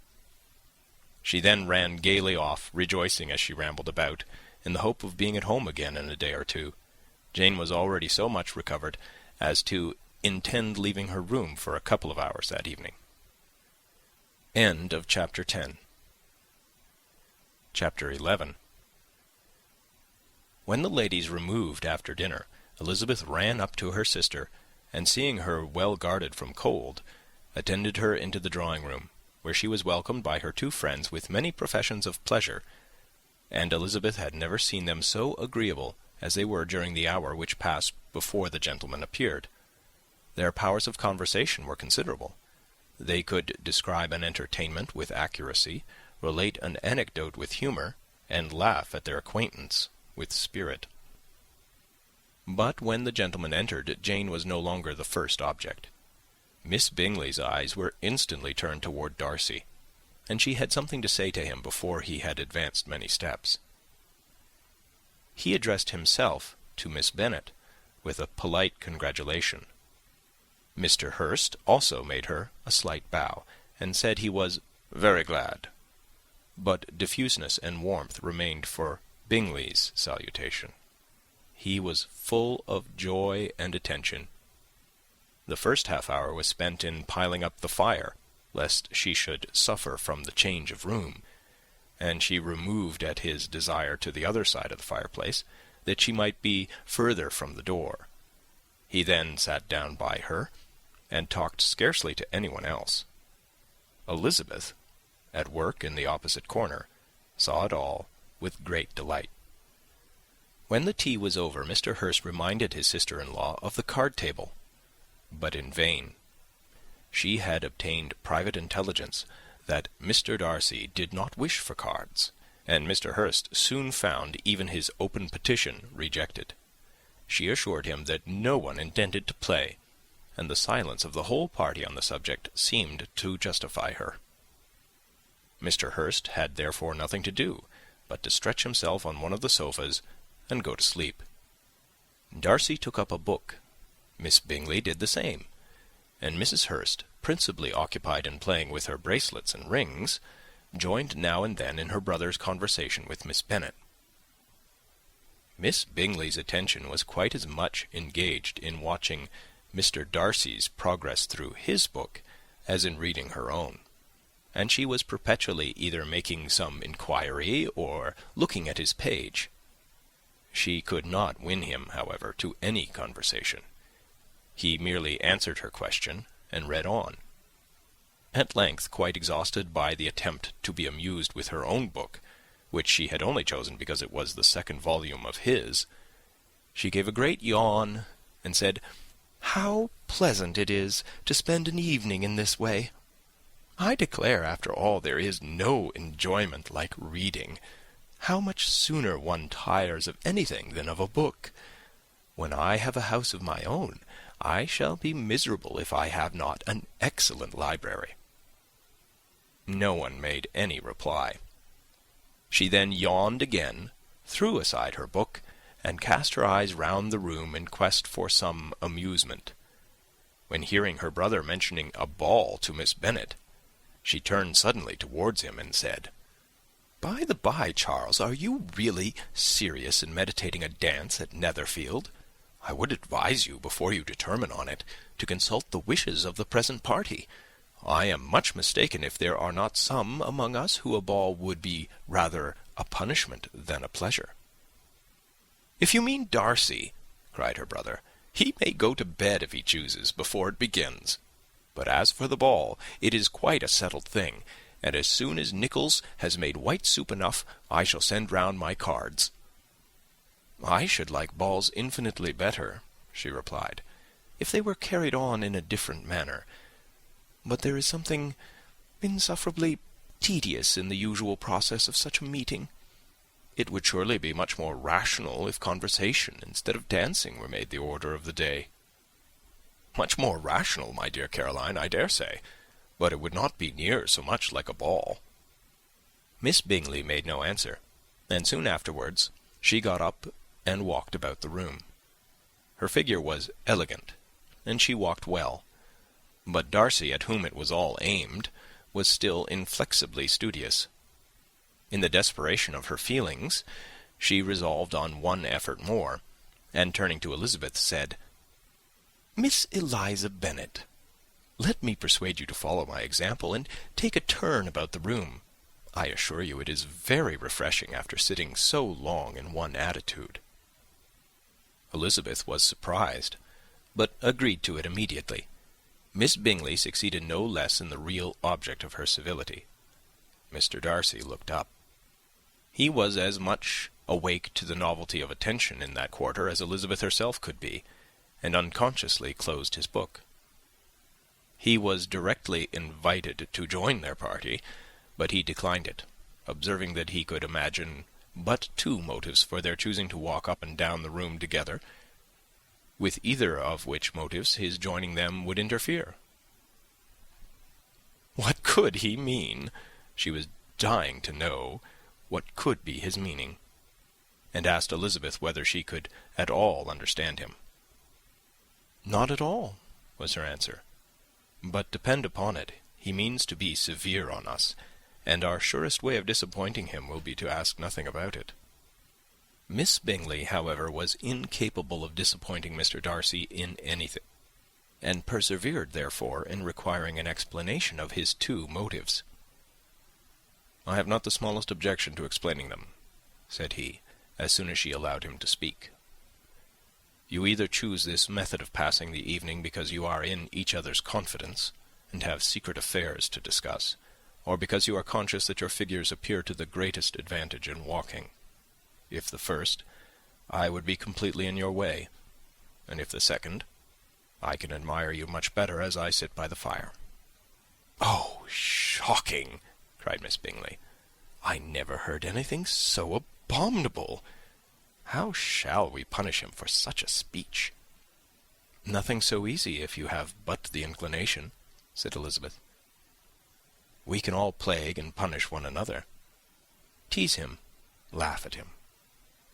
She then ran gaily off, rejoicing as she rambled about, in the hope of being at home again in a day or 2. Jane was already so much recovered as to intend leaving her room for a couple of hours that evening. End of Chapter 10. Chapter 11. When the ladies removed after dinner, Elizabeth ran up to her sister, and seeing her well guarded from cold, attended her into the drawing-room, where she was welcomed by her 2 friends with many professions of pleasure, and Elizabeth had never seen them so agreeable as they were during the hour which passed before the gentlemen appeared. Their powers of conversation were considerable. They could describe an entertainment with accuracy, relate an anecdote with humour, and laugh at their acquaintance with spirit. But when the gentleman entered, Jane was no longer the first object. Miss Bingley's eyes were instantly turned toward Darcy, and she had something to say to him before he had advanced many steps. He addressed himself to Miss Bennet with a polite congratulation. Mr. Hurst also made her a slight bow, and said he was very glad, but diffuseness and warmth remained for Bingley's salutation. He was full of joy and attention. The first half-hour was spent in piling up the fire, lest she should suffer from the change of room, and she removed at his desire to the other side of the fireplace, that she might be further from the door. He then sat down by her, and talked scarcely to anyone else. Elizabeth, at work in the opposite corner, saw it all with great delight. When the tea was over, Mr. Hurst reminded his sister-in-law of the card-table, but in vain. She had obtained private intelligence that Mr. Darcy did not wish for cards, and Mr. Hurst soon found even his open petition rejected. She assured him that no one intended to play, and the silence of the whole party on the subject seemed to justify her. Mr. Hurst had therefore nothing to do but to stretch himself on one of the sofas and go to sleep. Darcy took up a book. Miss Bingley did the same, and Mrs. Hurst, principally occupied in playing with her bracelets and rings, joined now and then in her brother's conversation with Miss Bennet. Miss Bingley's attention was quite as much engaged in watching Mr. Darcy's progress through his book as in reading her own, and she was perpetually either making some inquiry or looking at his page. She could not win him, however, to any conversation. He merely answered her question and read on. At length, quite exhausted by the attempt to be amused with her own book, which she had only chosen because it was the second volume of his, she gave a great yawn and said, "How pleasant it is to spend an evening in this way! I declare, after all, there is no enjoyment like reading. How much sooner one tires of anything than of a book! When I have a house of my own, I shall be miserable if I have not an excellent library." No one made any reply. She then yawned again, threw aside her book, and cast her eyes round the room in quest for some amusement. When hearing her brother mentioning a ball to Miss Bennet, she turned suddenly towards him and said, "By the by, Charles, are you really serious in meditating a dance at Netherfield? I would advise you, before you determine on it, to consult the wishes of the present party. I am much mistaken if there are not some among us who a ball would be rather a punishment than a pleasure." "If you mean Darcy," cried her brother, "he may go to bed if he chooses before it begins. But as for the ball, it is quite a settled thing, and as soon as Nichols has made white soup enough, I shall send round my cards." "I should like balls infinitely better," she replied, "if they were carried on in a different manner. But there is something insufferably tedious in the usual process of such a meeting. It would surely be much more rational if conversation instead of dancing were made the order of the day." "Much more rational, my dear Caroline, I dare say, but it would not be near so much like a ball." Miss Bingley made no answer, and soon afterwards she got up and walked about the room. Her figure was elegant, and she walked well, but Darcy, at whom it was all aimed, was still inflexibly studious. In the desperation of her feelings, she resolved on one effort more, and turning to Elizabeth, said, "Miss Eliza Bennet, let me persuade you to follow my example, and take a turn about the room. I assure you it is very refreshing after sitting so long in one attitude." Elizabeth was surprised, but agreed to it immediately. Miss Bingley succeeded no less in the real object of her civility. Mr. Darcy looked up. He was as much awake to the novelty of attention in that quarter as Elizabeth herself could be, and unconsciously closed his book. He was directly invited to join their party, but he declined it, observing that he could imagine but two motives for their choosing to walk up and down the room together, with either of which motives his joining them would interfere. What could he mean? She was dying to know what could be his meaning, and asked Elizabeth whether she could at all understand him. "Not at all," was her answer. "But depend upon it, he means to be severe on us, and our surest way of disappointing him will be to ask nothing about it." Miss Bingley, however, was incapable of disappointing Mr. Darcy in anything, and persevered, therefore, in requiring an explanation of his two motives. "I have not the smallest objection to explaining them," said he, as soon as she allowed him to speak. "You either choose this method of passing the evening because you are in each other's confidence, and have secret affairs to discuss, or because you are conscious that your figures appear to the greatest advantage in walking. If the first, I would be completely in your way, and if the second, I can admire you much better as I sit by the fire." "Oh, shocking!" cried Miss Bingley. "I never heard anything so abominable. How shall we punish him for such a speech?" "Nothing so easy, if you have but the inclination," said Elizabeth. "We can all plague and punish one another. Tease him, laugh at him.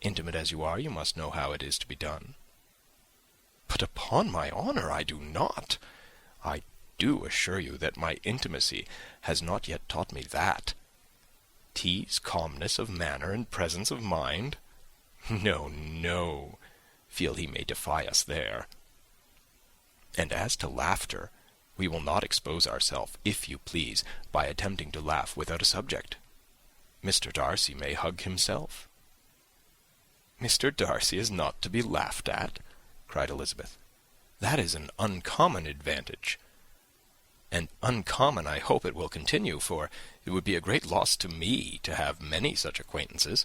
Intimate as you are, you must know how it is to be done." "But upon my honour, I do not. I do assure you that my intimacy has not yet taught me that. Tease calmness of manner and presence of mind? No, no. Feel he may defy us there. And as to laughter, we will not expose ourselves, if you please, by attempting to laugh without a subject. Mr. Darcy may hug himself." "Mr. Darcy is not to be laughed at," cried Elizabeth. "That is an uncommon advantage. And uncommon I hope it will continue, for it would be a great loss to me to have many such acquaintances.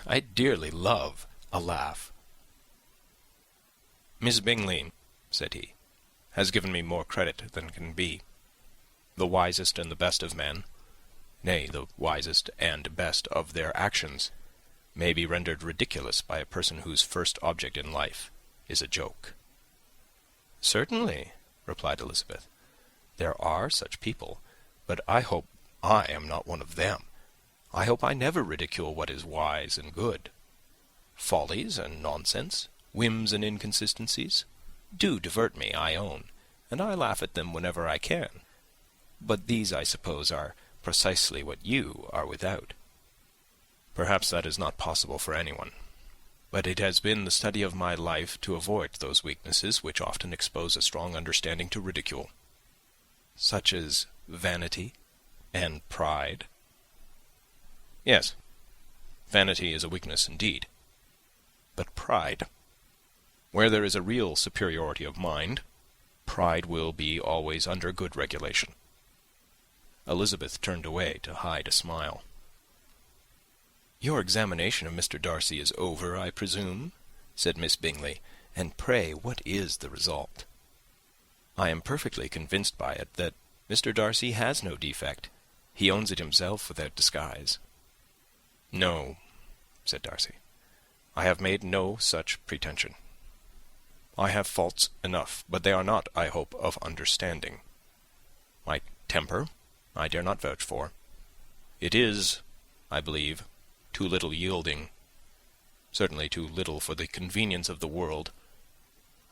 I dearly love a laugh." "Miss Bingley," said he, "has given me more credit than can be. The wisest and the best of men, nay, the wisest and best of their actions, may be rendered ridiculous by a person whose first object in life is a joke." "Certainly," replied Elizabeth, "there are such people, but I hope I am not one of them. I hope I never ridicule what is wise and good. Follies and nonsense, whims and inconsistencies, do divert me, I own, and I laugh at them whenever I can. But these, I suppose, are precisely what you are without." "Perhaps that is not possible for anyone. But it has been the study of my life to avoid those weaknesses which often expose a strong understanding to ridicule." "Such as vanity and pride?" "Yes, vanity is a weakness indeed. But pride, where there is a real superiority of mind, pride will be always under good regulation." Elizabeth turned away to hide a smile. "Your examination of Mr. Darcy is over, I presume?" said Miss Bingley. "And pray, what is the result?" "I am perfectly convinced by it that Mr. Darcy has no defect. He owns it himself without disguise." "No," said Darcy, "I have made no such pretension. I have faults enough, but they are not, I hope, of understanding. My temper I dare not vouch for. It is, I believe, too little yielding, certainly too little for the convenience of the world.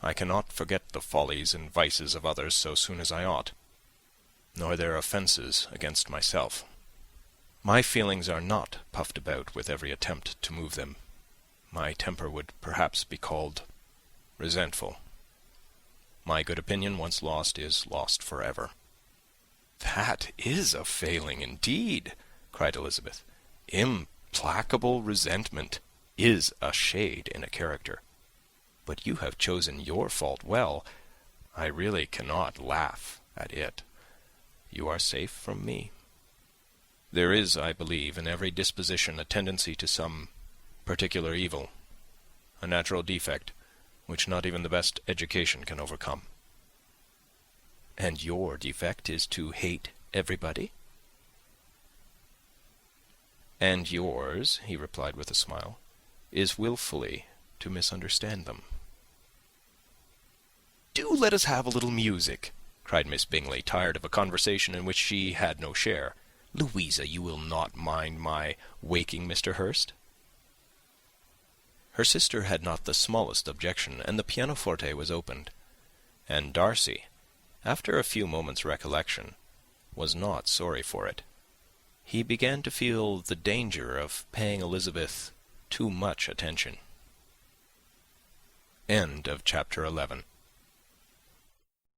I cannot forget the follies and vices of others so soon as I ought, nor their offences against myself. My feelings are not puffed about with every attempt to move them. My temper would perhaps be called resentful. My good opinion, once lost, is lost for ever." "That is a failing indeed," cried Elizabeth. "Implacable resentment is a shade in a character. But you have chosen your fault well. I really cannot laugh at it. You are safe from me. There is, I believe, in every disposition a tendency to some particular evil, a natural defect, which not even the best education can overcome." "And your defect is to hate everybody?" "And yours," he replied with a smile, "is wilfully to misunderstand them." "Do let us have a little music," cried Miss Bingley, tired of a conversation in which she had no share. "Louisa, you will not mind my waking Mr. Hurst?" Her sister had not the smallest objection, and the pianoforte was opened; and Darcy, after a few moments' recollection, was not sorry for it. He began to feel the danger of paying Elizabeth too much attention. Chapter 11.